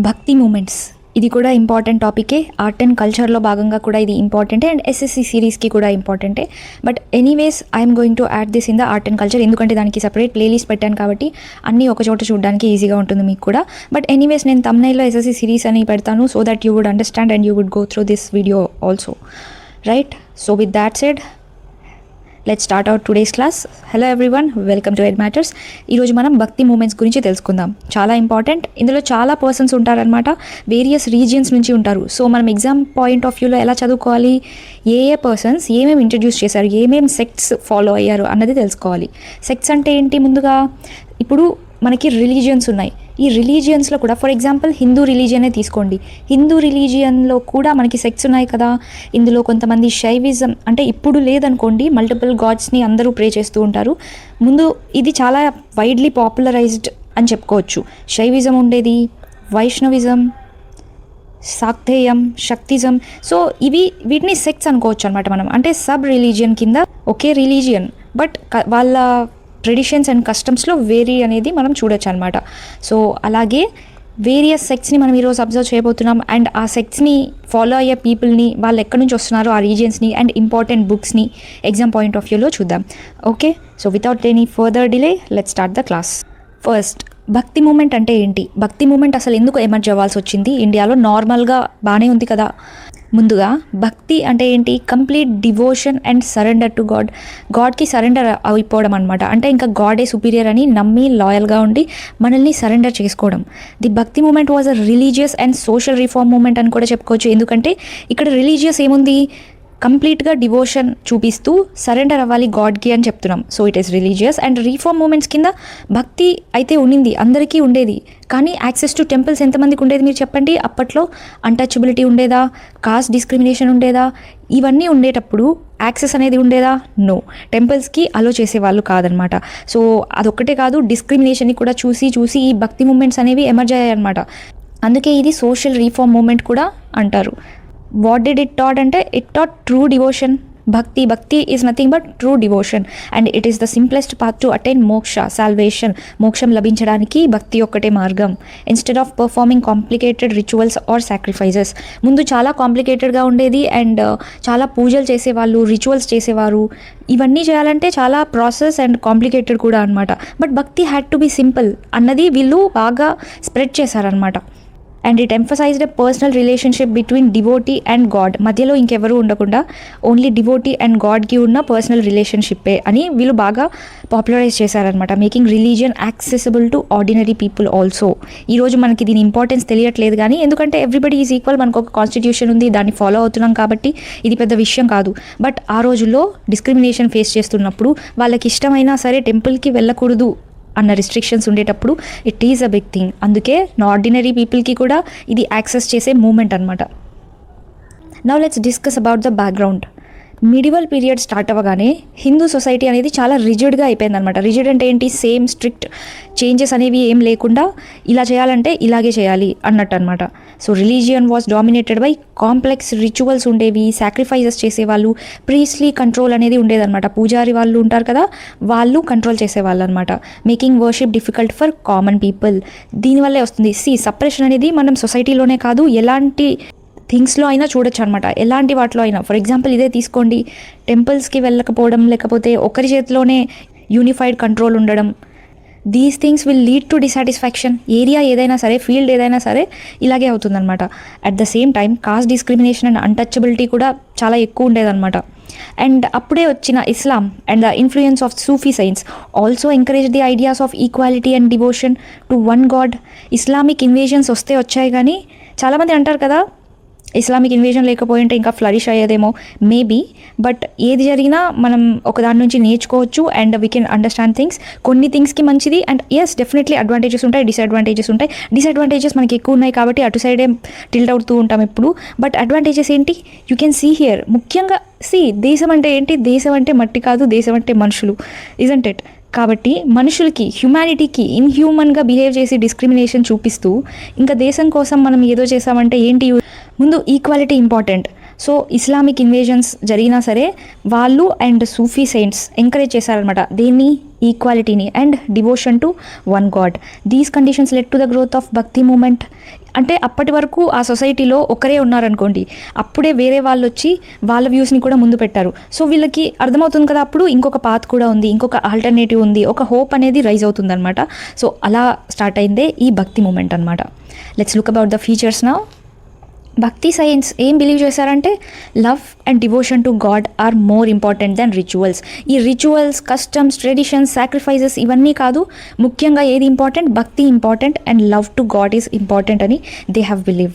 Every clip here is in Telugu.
భక్తి మూమెంట్స్ ఇది కూడా ఇంపార్టెంట్ టాపికే. ఆర్ట్ అండ్ కల్చర్లో భాగంగా కూడా ఇది ఇంపార్టెంటే అండ్ ఎస్ఎస్సి సిరీస్కి కూడా ఇంపార్టెంటే. But anyways I'm going to add this in the art and culture, ఎందుకంటే దానికి సపరేట్ ప్లేలిస్ట్ పెట్టాను కాబట్టి అన్నీ ఒక చోట చూడడానికి ఈజీగా ఉంటుంది మీకు కూడా. బట్ ఎనీవేస్ నేను thumbnailలో ఎస్ఎస్సి సిరీస్ అని పెడతాను, so that you would understand and you would go through this video also, right? So with that said, let's start out today's class. Hello everyone, welcome to Ed Matters. ఈరోజు మనం భక్తి మూమెంట్స్ గురించి తెలుసుకుందాం. చాలా ఇంపార్టెంట్. ఇందులో చాలా పర్సన్స్ ఉంటారనమాట, వేరియస్ రీజియన్స్ నుంచి ఉంటారు. సో మనం ఎగ్జామ్ పాయింట్ ఆఫ్ వ్యూలో ఎలా చదువుకోవాలి, ఏ పర్సన్స్ ఏమేమి ఇంట్రడ్యూస్ చేశారు, ఏమేమి సెక్ట్స్ ఫాలో అయ్యారు అన్నది తెలుసుకోవాలి. సెక్ట్స్ అంటే ఏంటి? ముందుగా ఇప్పుడు మనకి రిలీజియన్స్ ఉన్నాయి. ఈ రిలీజియన్స్లో కూడా ఫర్ ఎగ్జాంపుల్ హిందూ రిలీజియనే తీసుకోండి. హిందూ రిలీజియన్లో కూడా మనకి సెక్ట్స్ ఉన్నాయి కదా. ఇందులో కొంతమంది శైవిజం, అంటే ఇప్పుడు లేదనుకోండి, మల్టిపుల్ గాడ్స్ని అందరూ ప్రే చేస్తూ ఉంటారు. ముందు ఇది చాలా వైడ్లీ పాపులరైజ్డ్ అని చెప్పుకోవచ్చు. శైవిజం ఉండేది, వైష్ణవిజం, శాక్తేయం, శక్తిజం. సో వీటిని సెక్ట్స్ అనుకోవచ్చు అనమాట మనం. అంటే సబ్ రిలీజియన్ కింద ఒకే రిలీజియన్, బట్ వాళ్ళ ట్రెడిషన్స్ అండ్ కస్టమ్స్లో వేరీ అనేది మనం చూడొచ్చు అనమాట. సో అలాగే వేరియస్ సెక్ట్స్ని మనం ఈరోజు అబ్జర్వ్ చేయబోతున్నాం. అండ్ ఆ సెక్ట్స్ని ఫాలో అయ్యే పీపుల్ని, వాళ్ళు ఎక్కడి నుంచి వస్తున్నారో ఆ రీజియన్స్ని అండ్ ఇంపార్టెంట్ బుక్స్ని ఎగ్జామ్ పాయింట్ ఆఫ్ వ్యూలో చూద్దాం. Okay, so without any further delay let's start the class. First, bhakti movement అంటే ఏంటి? భక్తి మూమెంట్ అసలు ఎందుకు ఎమర్జ్ అవ్వాల్సి వచ్చింది? ఇండియాలో నార్మల్గా బాగానే ఉంది కదా. ముందుగా భక్తి అంటే ఏంటి? Complete devotion and surrender to God. గాడ్కి సరెండర్ అయిపోవడం అనమాట. అంటే ఇంకా గాడే సుపీరియర్ అని నమ్మి లాయల్గా ఉండి మనల్ని సరెండర్ చేసుకోవడం. The bhakti movement was a religious and social reform movement అని కూడా చెప్పుకోవచ్చు. ఎందుకంటే ఇక్కడ రిలీజియస్ ఏముంది, కంప్లీట్గా డివోషన్ చూపిస్తూ సరెండర్ అవ్వాలి గాడ్కి అని చెప్తున్నాం. So it is religious. And reform movements కింద భక్తి అయితే ఉండింది, అందరికీ ఉండేది. కానీ యాక్సెస్ టు టెంపుల్స్ ఎంతమందికి ఉండేది మీరు చెప్పండి? అప్పట్లో అన్టచబిలిటీ ఉండేదా? కాస్ట్ డిస్క్రిమినేషన్ ఉండేదా? ఇవన్నీ ఉండేటప్పుడు యాక్సెస్ అనేది ఉండేదా? నో. టెంపుల్స్కి అలో చేసేవాళ్ళు కాదనమాట. సో అదొక్కటే కాదు, డిస్క్రిమినేషన్ని కూడా చూసి ఈ భక్తి మూమెంట్స్ అనేవి ఎమర్జ్ అయ్యాయి అనమాట. అందుకే ఇది సోషల్ రీఫార్మ్ మూమెంట్ కూడా అంటారు. వాట్ డిడ్ ఇట్ టాట్ అంటే, it taught true devotion. Bhakti is nothing but true devotion and it is the simplest path to attain moksha, salvation. మోక్షం లభించడానికి భక్తి ఒక్కటే మార్గం. Instead of performing complicated rituals or sacrifices. ముందు చాలా కాంప్లికేటెడ్గా ఉండేది అండ్ చాలా పూజలు చేసేవాళ్ళు, రిచువల్స్ చేసేవారు. ఇవన్నీ చేయాలంటే చాలా ప్రాసెస్ అండ్ కాంప్లికేటెడ్ కూడా అనమాట. బట్ భక్తి హ్యాడ్ టు బి సింపుల్ అన్నది వీళ్ళు బాగా స్ప్రెడ్ చేశారనమాట. And it emphasised a personal relationship between devotee and God. మధ్యలో ఇంకెవరు ఉండకుండా ఓన్లీ డివోటీ అండ్ గాడ్కి ఉన్న పర్సనల్ రిలేషన్షిప్పే అని వీళ్ళు బాగా పాపులరైజ్ చేశారనమాట. Making religion accessible to ordinary people also. ఈరోజు మనకి దీని ఇంపార్టెన్స్ తెలియట్లేదు, కానీ ఎందుకంటే ఎవ్రీబడి ఈజ్ ఈక్వల్, మనకు ఒక కాన్స్టిట్యూషన్ ఉంది, దాన్ని ఫాలో అవుతున్నాం కాబట్టి ఇది పెద్ద విషయం కాదు. బట్ ఆ రోజుల్లో డిస్క్రిమినేషన్ ఫేస్ చేస్తున్నప్పుడు వాళ్ళకి ఇష్టమైనా సరే టెంపుల్కి వెళ్ళకూడదు అన్న రిస్ట్రిక్షన్స్ ఉండేటప్పుడు it is a big thing. అందుకే ఆర్డినరీ పీపుల్కి కూడా ఇది యాక్సెస్ చేసే మూమెంట్ అనమాట. Now let's discuss about the background. Medieval period start అవ్వగానే హిందూ సొసైటీ అనేది చాలా రిజిడ్గా అయిపోయింది అనమాట. రిజిడ్ అంటే ఏంటి? సేమ్ స్ట్రిక్ట్ చేంజెస్ అనేవి ఏం లేకుండా ఇలా చేయాలంటే ఇలాగే చేయాలి అన్నట్టు అనమాట. So religion was dominated by complex rituals ఉండేవి, సాక్రిఫైజెస్ చేసేవాళ్ళు, ప్రీస్లీ కంట్రోల్ అనేది ఉండేదన్నమాట. పూజారి వాళ్ళు ఉంటారు కదా, వాళ్ళు కంట్రోల్ చేసేవాళ్ళు అనమాట. Making worship difficult for common people. దీనివల్లే వస్తుంది సపరేషన్ అనేది. మనం సొసైటీలోనే కాదు, ఎలాంటి థింగ్స్లో అయినా చూడొచ్చు అనమాట, ఎలాంటి వాటిలో అయినా. ఫర్ ఎగ్జాంపుల్ ఇదే తీసుకోండి, టెంపుల్స్కి వెళ్ళకపోవడం, లేకపోతే ఒకరి చేతిలోనే యూనిఫైడ్ కంట్రోల్ ఉండడం. These things will lead to dissatisfaction. Area ఏదైనా సరే, ఫీల్డ్ ఏదైనా సరే ఇలాగే అవుతుందన్నమాట. At the same time cost discrimination and untouchability కూడా చాలా ఎక్కువ ఉండేదన్నమాట. అండ్ అప్పుడే వచ్చిన ఇస్లాం and the influence of Sufi science also encourage the ideas of equality and devotion to one God. Islamic invasions వచ్చాయి, కానీ చాలామంది అంటారు కదా, ఇస్లామిక్ ఇన్వేజన్ లేకపోయింటే ఇంకా ఫ్లరిష్ అయ్యేదేమో. మేబీ, బట్ ఏది జరిగినా మనం ఒకదాని నుంచి నేర్చుకోవచ్చు and we can understand things. కొన్ని థింగ్స్కి మంచిది అండ్ ఎస్ డెఫినెట్లీ అడ్వాంటేజెస్ ఉంటాయి, డిసడ్వాంటేజెస్ ఉంటాయి. డిసడ్వాంటేజెస్ మనకి ఎక్కువ ఉన్నాయి కాబట్టి అటు సైడే టిల్ట్ అవుతూ ఉంటాం ఎప్పుడు. బట్ అడ్వాంటేజెస్ ఏంటి? You can see here. ముఖ్యంగా దేశం అంటే ఏంటి? దేశం అంటే మట్టి కాదు, దేశం అంటే మనుషులు, ఇజంట్ ఇట్? కాబట్టి మనుషులకి, హ్యుమానిటీకి ఇన్హ్యూమన్గా బిహేవ్ చేసి డిస్క్రిమినేషన్ చూపిస్తూ ఇంకా దేశం కోసం మనం ఏదో చేసామంటే ఏంటి? ముందు equality important. So Islamic invasions జరిగినా సరే వాళ్ళు అండ్ సూఫీ సెయింట్స్ ఎంకరేజ్ చేశారనమాట. దీన్ని ఈక్వాలిటీని and devotion to one God. These conditions led to the growth of bhakti movement. అంటే అప్పటి వరకు ఆ సొసైటీలో ఒకరే ఉన్నారనుకోండి, అప్పుడే వేరే వాళ్ళు వచ్చి వాళ్ళ వ్యూస్ని కూడా ముందు పెట్టారు. సో వీళ్ళకి అర్థమవుతుంది కదా, అప్పుడు ఇంకొక పాత్ కూడా ఉంది, ఇంకొక ఆల్టర్నేటివ్ ఉంది, ఒక హోప్ అనేది రైజ్ అవుతుంది అనమాట. సో అలా స్టార్ట్ అయిందే ఈ భక్తి మూమెంట్ అనమాట. Let's look about the features now. Bhakti saints ఏం బిలీవ్ చేశారంటే love and devotion to God are more important then rituals. ఈ రిచువల్స్, కస్టమ్స్, ట్రెడిషన్స్, సాక్రిఫైజెస్ ఇవన్నీ కాదు, ముఖ్యంగా ఏది important, bhakti important and love to God is important అని దే హ్యావ్ బిలీవ్.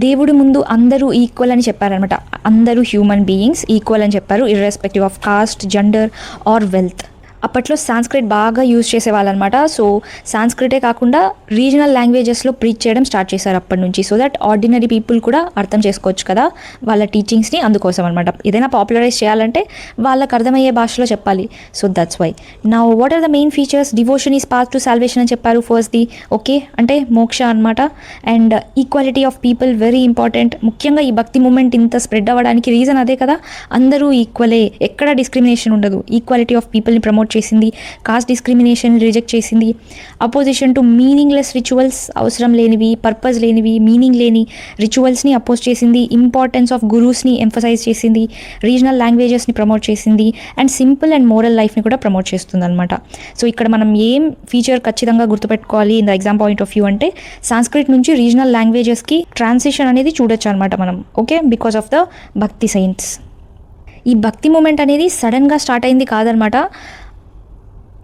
దేవుడి ముందు అందరూ ఈక్వల్ అని చెప్పారనమాట. అందరూ హ్యూమన్ బీయింగ్స్ ఈక్వల్ అని చెప్పారు, irrespective of cost, gender are wealth. అప్పట్లో సాంస్క్రిట్ బాగా యూజ్ చేసేవాళ్ళనమాట. సో సాంస్క్రిటే కాకుండా రీజనల్ లాంగ్వేజెస్లో ప్రీచ్ చేయడం స్టార్ట్ చేశారు అప్పటి నుంచి, సో దట్ ఆర్డినరీ పీపుల్ కూడా అర్థం చేసుకోవచ్చు కదా వాళ్ళ టీచింగ్స్ని. అందుకోసం అనమాట, ఏదైనా పాపులరైజ్ చేయాలంటే వాళ్ళకి అర్థమయ్యే భాషలో చెప్పాలి. So that's why. Now what are the main features? Devotion is path to salvation అని చెప్పారు ఫస్ట్ది. ఓకే, అంటే మోక్ష అనమాట. And equality of people very important. ముఖ్యంగా ఈ భక్తి మూమెంట్ ఇంత స్ప్రెడ్ అవ్వడానికి రీజన్ అదే కదా, అందరూ ఈక్వలే, ఎక్కడ డిస్క్రిమినేషన్ ఉండదు. ఈక్వాలిటీ ఆఫ్ పీపుల్ని ప్రమోట్ చేసింది, కాస్ట్ డిస్క్రిమినేషన్ రిజెక్ట్ చేసింది, అపోజిషన్ టు మీనింగ్లెస్ రిచువల్స్, అవసరం లేనివి, పర్పస్ లేనివి, మీనింగ్ లేని రిచువల్స్ని అపోజ్ చేసింది, ఇంపార్టెన్స్ ఆఫ్ గురూస్ని ఎంఫసైజ్ చేసింది, రీజనల్ లాంగ్వేజెస్ని ప్రమోట్ చేసింది అండ్ సింపుల్ అండ్ మోరల్ లైఫ్ని కూడా ప్రమోట్ చేస్తుంది అనమాట. సో ఇక్కడ మనం ఏం ఫీచర్ ఖచ్చితంగా గుర్తుపెట్టుకోవాలి in the exam point of view అంటే, సాంస్క్రిట్ నుంచి రీజనల్ లాంగ్వేజెస్కి ట్రాన్సిషన్ అనేది చూడొచ్చు అనమాట మనం. ఓకే, బికాస్ ఆఫ్ ద భక్తి సైన్స్. ఈ భక్తి మూమెంట్ అనేది సడన్గా స్టార్ట్ అయింది కాదనమాట,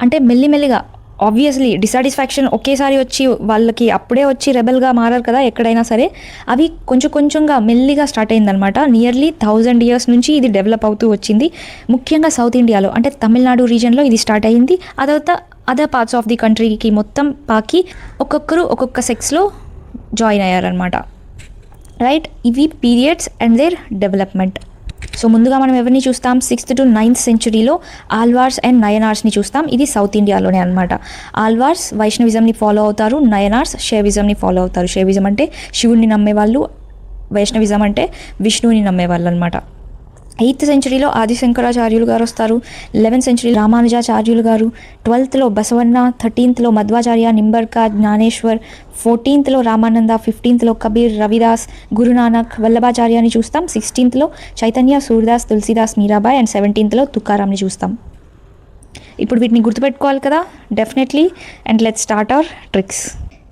అంటే మెల్లిమెల్లిగా. ఆబ్వియస్లీ డిసాటిస్ఫాక్షన్ ఒకేసారి వచ్చి వాళ్ళకి అప్పుడే వచ్చి రెబెల్గా మారారు కదా ఎక్కడైనా సరే, అవి కొంచెం కొంచెంగా మెల్లిగా స్టార్ట్ అయిందనమాట. నియర్లీ 1000 years నుంచి ఇది డెవలప్ అవుతూ వచ్చింది. ముఖ్యంగా సౌత్ ఇండియాలో అంటే తమిళనాడు రీజన్లో ఇది స్టార్ట్ అయ్యింది. ఆ తర్వాత అదర్ పార్ట్స్ ఆఫ్ ది కంట్రీకి మొత్తం పాకి ఒక్కొక్కరు ఒక్కొక్క సెక్స్లో జాయిన్ అయ్యారనమాట. రైట్, ఇవి periods and their development. So ముందుగా మనం ఎవరిని చూస్తాం, 6th to 9th centuryలో ఆల్వార్స్ అండ్ నయనార్స్ని చూస్తాం. ఇది సౌత్ ఇండియాలోనే అనమాట. ఆల్వార్స్ వైష్ణవిజంని ఫాలో అవుతారు, నయనార్స్ శైవిజంని ఫాలో అవుతారు. శైవిజం అంటే శివుడిని నమ్మేవాళ్ళు, వైష్ణవిజం అంటే విష్ణువుని నమ్మేవాళ్ళు అనమాట. 8th centuryలో ఆదిశంకరాచార్యులు గారు వస్తారు. 11th century రామానుజాచార్యులు గారు, 12thలో బసవన్న, 13thలో మధ్వాచార్య, నింబర్కా, జ్ఞానేశ్వర్, 14thలో రామానంద, 15thలో కబీర్, రవిదాస్, గురునానక్, వల్లభాచార్య అని చూస్తాం. 16thలో చైతన్య, సూర్దాస్, తులసిదాస్, మీరాబాయ్ అండ్ 17thలో తుకారాంని చూస్తాం. ఇప్పుడు వీటిని గుర్తుపెట్టుకోవాలి కదా definitely. And let's start our tricks.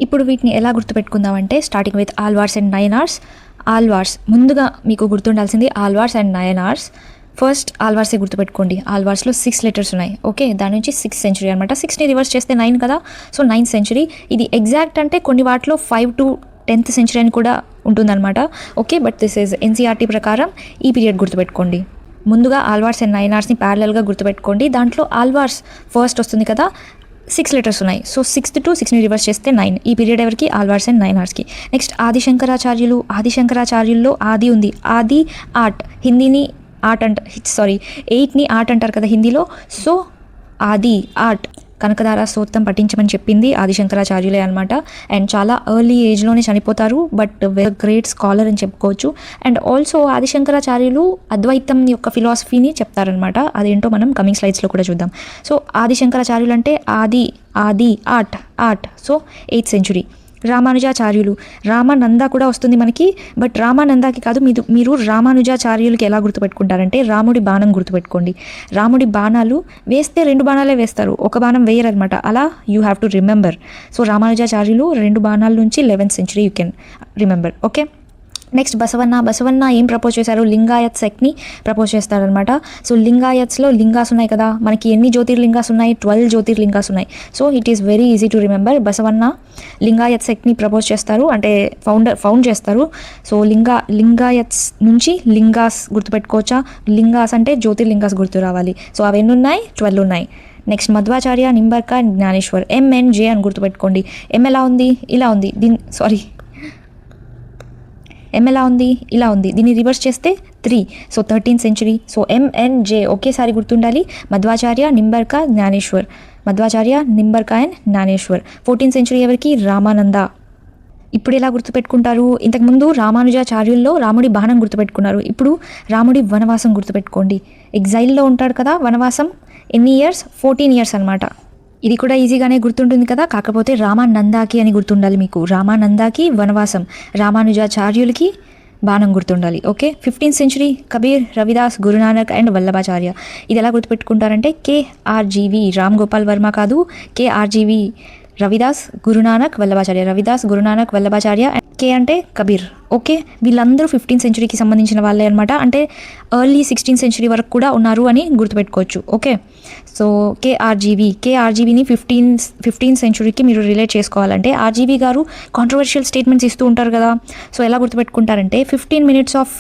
ఇప్పుడు వీటిని ఎలా గుర్తుపెట్టుకుందామంటే, starting with Alvars and Nayanars. Alvars ముందుగా మీకు గుర్తుండాల్సింది ఆల్వార్స్ అండ్ నయనార్స్. ఫస్ట్ ఆల్వార్సే గుర్తుపెట్టుకోండి. ఆల్వార్స్లో 6 letters ఉన్నాయి. ఓకే, దాని నుంచి 6th century అనమాట. 6ని రివర్స్ చేస్తే 9 కదా, సో 9th century. ఇది ఎగ్జాక్ట్ అంటే కొన్ని వాటిలో 5 to 10th century అని కూడా ఉంటుందన్నమాట. Okay, but this is NCERT ప్రకారం ఈ పీరియడ్ గుర్తుపెట్టుకోండి. ముందుగా ఆల్వార్స్ అండ్ నయనార్స్ని ప్యారలల్గా గుర్తుపెట్టుకోండి. దాంట్లో ఆల్వార్స్ ఫస్ట్ వస్తుంది కదా, 6 letters ఉన్నాయి. సో 6th to 6ని రివర్స్ చేస్తే 9. ఈ పీరియడ్ ఎవరికి, ఆల్వార్స్ అండ్ నయనార్స్కి. నెక్స్ట్ ఆదిశంకరాచార్యులు. ఆదిశంకరాచార్యుల్లో ఆది ఉంది. ఆది ఆర్ట్, హిందీని ఆర్ట్ అంట, 8ని ఆర్ట్ అంటారు కదా హిందీలో. సో ఆది ఆర్ట్, కనకదార స్తోత్రం పఠించమని చెప్పింది ఆదిశంకరాచార్యులే అనమాట. అండ్ చాలా ఎర్లీ ఏజ్లోనే చనిపోతారు, బట్ వెరీ గ్రేట్ స్కాలర్ అని చెప్పుకోవచ్చు. అండ్ ఆల్సో ఆదిశంకరాచార్యులు అద్వైతం యొక్క ఫిలాసఫీని చెప్తారనమాట. అదేంటో మనం కమింగ్ స్లైడ్స్లో కూడా చూద్దాం. సో ఆదిశంకరాచార్యులు అంటే ఆది ఆర్ట్. So 8th century. రామానుజాచార్యులు, రామానంద కూడా వస్తుంది మనకి, బట్ రామానందకి కాదు, మీరు రామానుజాచార్యులకి ఎలా గుర్తుపెట్టుకుంటారంటే రాముడి బాణం గుర్తుపెట్టుకోండి. రాముడి బాణాలు వేస్తే 2 బాణాలే వేస్తారు, ఒక బాణం వేయరనమాట. అలా you have to remember. So Ramanujacharyulu 2 బాణాల నుంచి 11th century you can remember. Okay, next Basavanna ఏం ప్రపోజ్ చేశారు, లింగాయత్ సెక్ట్ని ప్రపోజ్ చేస్తారనమాట. సో లింగాయత్స్లో లింగాస్ ఉన్నాయి కదా, మనకి ఎన్ని జ్యోతిర్లింగాస్ ఉన్నాయి, 12 జ్యోతిర్లింగాస్ ఉన్నాయి. So it is very easy to remember. Basavanna Lingayat సెక్ట్ని ప్రపోజ్ చేస్తారు, అంటే ఫౌండ్ చేస్తారు. సో లింగాయత్స్ నుంచి లింగాస్ గుర్తుపెట్టుకోవచ్చా, లింగాస్ అంటే జ్యోతిర్లింగాస్ గుర్తు రావాలి. సో అవి ఎన్ని ఉన్నాయి, 12 ఉన్నాయి. నెక్స్ట్ మధ్వాచార్య, నింబర్కా, జ్ఞానేశ్వర్. MNJ అని గుర్తుపెట్టుకోండి. ఎం ఎలా ఉంది, ఇలా ఉంది. ఎం ఎలా ఉంది, ఇలా ఉంది. దీన్ని రివర్స్ చేస్తే 3. So 13th century. So MNJ ఒకేసారి గుర్తుండాలి. Madhvacharya, Nimbarka, Jnaneshwar. Madhvacharya, Nimbarka and Jnaneshwar. 14th century ఎవరికి, రామానంద. ఇప్పుడు ఎలా గుర్తుపెట్టుకుంటారు, ఇంతకుముందు రామానుజాచార్యుల్లో రాముడి బాణం గుర్తుపెట్టుకున్నారు. ఇప్పుడు రాముడి వనవాసం గుర్తుపెట్టుకోండి. ఎగ్జైల్లో ఉంటాడు కదా, వనవాసం. ఎన్ని ఇయర్స్? 14 ఇయర్స్ అనమాట. ఇది కూడా ఈజీగానే గుర్తుంటుంది కదా, కాకపోతే రామానందాకి అని గుర్తుండాలి మీకు. రామానందాకి వనవాసం, రామానుజాచార్యులకి బాణం గుర్తుండాలి. Okay, 15th century Kabir, Ravidas, Guru Nanak and Vallabhacharya. ఇది ఎలా గుర్తుపెట్టుకుంటారంటే KRGV, రామ్ గోపాల్ వర్మ కాదు, KRGV, రవిదాస్, గురునానక్, వల్లభాచార్య. రవిదాస్, గురునానక్, వల్లభాచార్య. కే అంటే కబీర్. ఓకే, వీళ్ళందరూ 15th సెంచురీకి సంబంధించిన వాళ్ళే అనమాట. అంటే ఎర్లీ 16th సెంచురీ వరకు కూడా ఉన్నారు అని గుర్తుపెట్టుకోవచ్చు. ఓకే, సో కేఆర్జీవీని 15th సెంచురీకి మీరు రిలేట్ చేసుకోవాలంటే, ఆర్జీవీ గారు కాంట్రవర్షియల్ స్టేట్మెంట్స్ ఇస్తూ ఉంటారు కదా. సో ఎలా గుర్తుపెట్టుకుంటారంటే 15 minutes ఆఫ్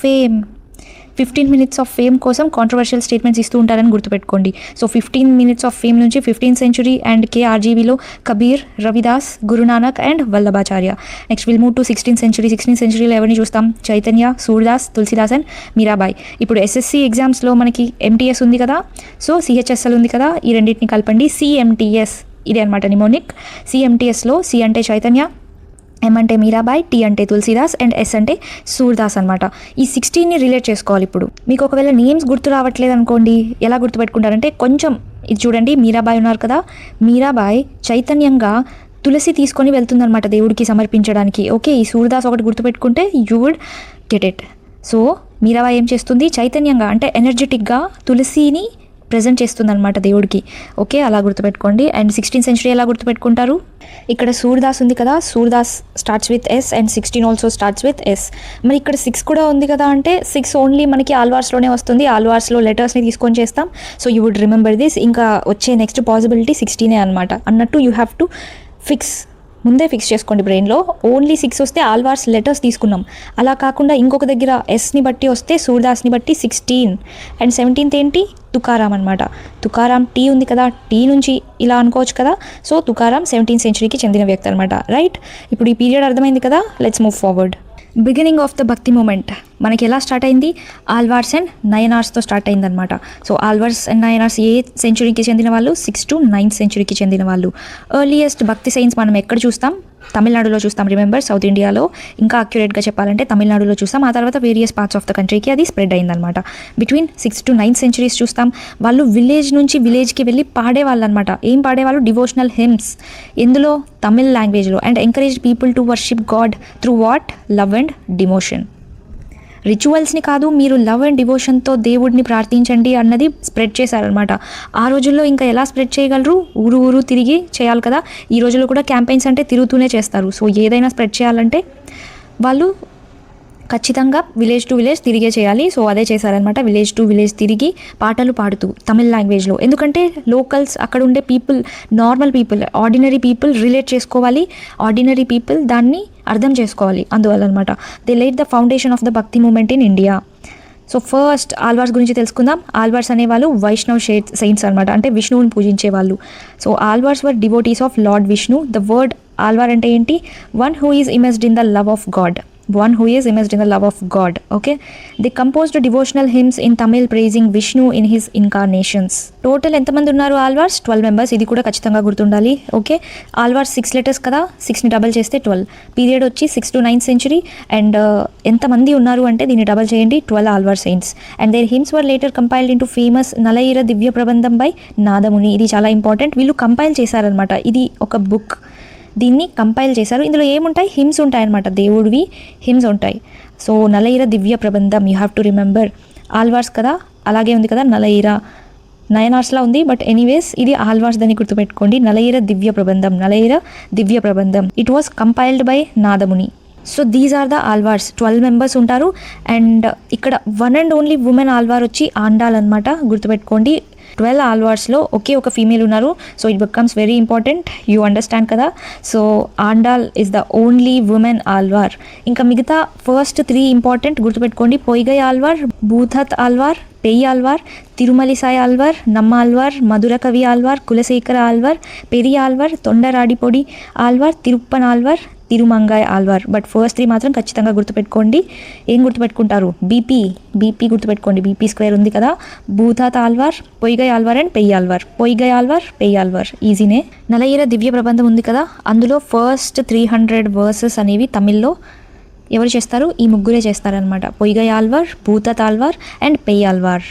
ఫేమ్ కోసం కాంట్రవర్షియల్ స్టేట్మెంట్స్ ఇస్తూ ఉంటారని గుర్తుపెట్టుకోండి. సో 15 minutes ఆఫ్ ఫేమ్ నుంచి 15th సెంచురీ అండ్ కేఆర్జీవీలో Kabir, Ravidas, Guru Nanak and Vallabhacharya. Next will move to 16th century. 16th సెంచురీలో ఎవరిని చూస్తాం? చైతన్య, సూర్దాస్, తులసిదాస్ అండ్ మీరాబాయి. ఇప్పుడు ఎస్ఎస్సి ఎగ్జామ్స్లో మనకి ఎంటీఎస్ ఉంది కదా, సో సిహెచ్ఎస్ఎల్ ఉంది కదా, ఈ రెండింటిని కలపండి సిఎంటీఎస్. ఇదే అనమాట నిమోనిక్. సిఎంటీఎస్లో సి అంటే చైతన్య, ఎం అంటే మీరాబాయి, టీ అంటే తులసిదాస్ అండ్ ఎస్ అంటే సూర్దాస్ అనమాట. ఈ 16ని రిలేట్ చేసుకోవాలి. ఇప్పుడు మీకు ఒకవేళ నేమ్స్ గుర్తు రావట్లేదు అనుకోండి, ఎలా గుర్తుపెట్టుకుంటారంటే కొంచెం ఇది చూడండి, మీరాబాయి ఉన్నారు కదా, మీరాబాయి చైతన్యంగా తులసి తీసుకొని వెళ్తుందనమాట దేవుడికి సమర్పించడానికి. ఓకే, ఈ సూర్దాస్ ఒకటి గుర్తుపెట్టుకుంటే you would get it. So Mirabai ఏం చేస్తుంది? చైతన్యంగా అంటే ఎనర్జెటిక్గా తులసిని ప్రజెంట్ చేస్తుందన్నమాట దేవుడికి. ఓకే, అలా గుర్తుపెట్టుకోండి. అండ్ 16th సెంచురీ ఎలా గుర్తుపెట్టుకుంటారు? ఇక్కడ సూర్దాస్ ఉంది కదా, Surdas starts with S and 16 also starts with S. మరి ఇక్కడ 6 కూడా ఉంది కదా, అంటే 6 ఓన్లీ మనకి ఆల్వార్స్లోనే వస్తుంది. ఆల్వార్స్లో లెటర్స్ని తీసుకొని చేస్తాం. So you would remember this. ఇంకా వచ్చే నెక్స్ట్ పాసిబిలిటీ 16 అనమాట అన్నట్టు. యూ హ్యావ్ టు ముందే ఫిక్స్ చేసుకోండి బ్రెయిన్లో. ఓన్లీ 6 వస్తే ఆల్వార్స్ లెటర్స్ తీసుకున్నాం. అలా కాకుండా ఇంకొక దగ్గర ఎస్ని బట్టి వస్తే సూర్దాస్ని బట్టి 16 అండ్ 17th ఏంటి? తుకారాం అనమాట. తుకారాం టీ ఉంది కదా, టీ నుంచి ఇలా అనుకోవచ్చు కదా. సో తుకారాం 17th సెంచురీకి చెందిన వ్యక్తి అనమాట. రైట్, ఇప్పుడు ఈ పీరియడ్ అర్థమైంది కదా. Let's move forward. Beginning of the bhakti moment మనకి ఎలా స్టార్ట్ అయింది? ఆల్వార్స్ అండ్ నయనార్స్తో స్టార్ట్ అయిందనమాట. సో ఆల్వార్స్ అండ్ నయనార్స్ ఏ సెంచురీకి చెందిన వాళ్ళు? 6th to 9th సెంచురీకి చెందిన వాళ్ళు. ఎర్లియస్ట్ భక్తి సైన్స్ మనం ఎక్కడ చూస్తాం? తమిళనాడులో చూస్తాం. రిమెంబర్, సౌత్ ఇండియాలో ఇంకా అక్యురేట్గా చెప్పాలంటే తమిళనాడులో చూస్తాం. ఆ తర్వాత వేరియస్ పార్ట్స్ ఆఫ్ ద కంట్రీకి అది స్ప్రెడ్ అయిందనమాట. Between 6th to 9th centuries చూస్తాం. వాళ్ళు విలేజ్ నుంచి విలేజ్కి వెళ్ళి పాడేవాళ్ళు అనమాట. ఏం పాడేవాళ్ళు? Devotional hymns. ఎందులో? తమిళ్ లాంగ్వేజ్లో. And encourage people to worship God through what? Love and demotion. రిచువల్స్ని కాదు, మీరు లవ్ అండ్ డివోషన్తో దేవుడిని ప్రార్థించండి అన్నది స్ప్రెడ్ చేశారనమాట. ఆ రోజుల్లో ఇంకా ఎలా స్ప్రెడ్ చేయగలరు? ఊరు ఊరు తిరిగి చేయాలి కదా. ఈ రోజుల్లో కూడా క్యాంపెయిన్స్ అంటే తిరుగుతూనే చేస్తారు. సో ఏదైనా స్ప్రెడ్ చేయాలంటే వాళ్ళు ఖచ్చితంగా విలేజ్ టు విలేజ్ తిరిగే చేయాలి. సో అదే చేశారనమాట. విలేజ్ టు విలేజ్ తిరిగి పాటలు పాడుతూ తమిళ్ లాంగ్వేజ్లో. ఎందుకంటే లోకల్స్, అక్కడ ఉండే people, normal people, ordinary people relate చేసుకోవాలి. ఆర్డినరీ పీపుల్ దాన్ని అర్థం చేసుకోవాలి. అందువల్ల అనమాట they laid the foundation of the bhakti movement in India. So first Alvars గురించి తెలుసుకుందాం. ఆల్వార్స్ అనేవాళ్ళు వైష్ణవ్ సెయింట్స్ అనమాట, అంటే విష్ణువుని పూజించే వాళ్ళు. So Alvars were devotees of lord Vishnu. The word Alvar అంటే ఏంటి? One who is immersed in the love of God. One who is immersed in the love of God. Okay, they composed devotional hymns in Tamil praising Vishnu in his incarnations. Total ఎంతమంది ఉన్నారు? ఆల్వార్స్ 12 members. ఇది కూడా ఖచ్చితంగా గుర్తుండాలి. ఓకే, ఆల్వార్స్ 6 letters కదా, 6ని డబల్ చేస్తే 12. పీరియడ్ వచ్చి 6th to 9th century. And ఎంతమంది ఉన్నారు అంటే దీన్ని డబల్ చేయండి, 12 Alvar saints. And their hymns were later compiled into famous Nalayira Divya Prabandham by Nathamuni. ఇది చాలా ఇంపార్టెంట్. వీళ్ళు కంపైల్ చేశారనమాట. ఇది ఒక బుక్, దీన్ని కంపైల్ చేశారు. ఇందులో ఏముంటాయి? హిమ్స్ ఉంటాయన్నమాట, దేవుడివి హిమ్స్ ఉంటాయి. So Nalayira Divya Prabandham, you have to remember. Alvars కదా, అలాగే ఉంది కదా నలయిర, నయనార్స్లా ఉంది, బట్ ఎనీవేస్ ఇది ఆల్వార్స్ దాన్ని గుర్తుపెట్టుకోండి. Nalayira Divya Prabandham, Nalayira Divya Prabandham. It was compiled by Nathamuni. So these are the Alvars. 12 members ఉంటారు. అండ్ ఇక్కడ one and only women Alvar వచ్చి ఆండాల్ అనమాట, గుర్తుపెట్టుకోండి. 12 ఆల్వార్స్లో ఒకే ఒక ఫీమేల్ ఉన్నారు. So it becomes very important, you understand కదా. So Andal is the only women Alvar. ఇంకా మిగతా ఫస్ట్ 3 ఇంపార్టెంట్, గుర్తుపెట్టుకోండి. పొయ్గై ఆల్వార్, భూతత్ ఆల్వార్, పెయ్యి ఆల్వార్, తిరుమలిసాయి ఆల్వార్, నమ్మ ఆల్వార్, మధుర కవి ఆల్వార్, కులశేఖర ఆల్వార్, పెరి ఆల్వార్, తొండరాడిపొడి ఆల్వార్, తిరుప్పన్ ఆల్వార్, తిరుమంగాయ్ ఆల్వార్. బట్ ఫస్ట్ 3 మాత్రం ఖచ్చితంగా గుర్తుపెట్టుకోండి. ఏం గుర్తుపెట్టుకుంటారు? బీపీ గుర్తుపెట్టుకోండి. బీపీ స్క్వేర్ ఉంది కదా. భూతాత్ ఆల్వార్, పొయ్గై ఆల్వార్ అండ్ పెయ్యి ఆల్వార్. పొయ్గై ఆల్వార్, పెయ్యి ఆల్వార్ ఈజీనే. నలయిర దివ్య ప్రబంధం ఉంది కదా, అందులో ఫస్ట్ 300 verses అనేవి తమిళ్లో ఎవరు చేస్తారు? ఈ ముగ్గురే చేస్తారనమాట. పొయ్గై ఆల్వార్, భూతత్ ఆల్వార్ అండ్ పెయ్యి ఆల్వార్.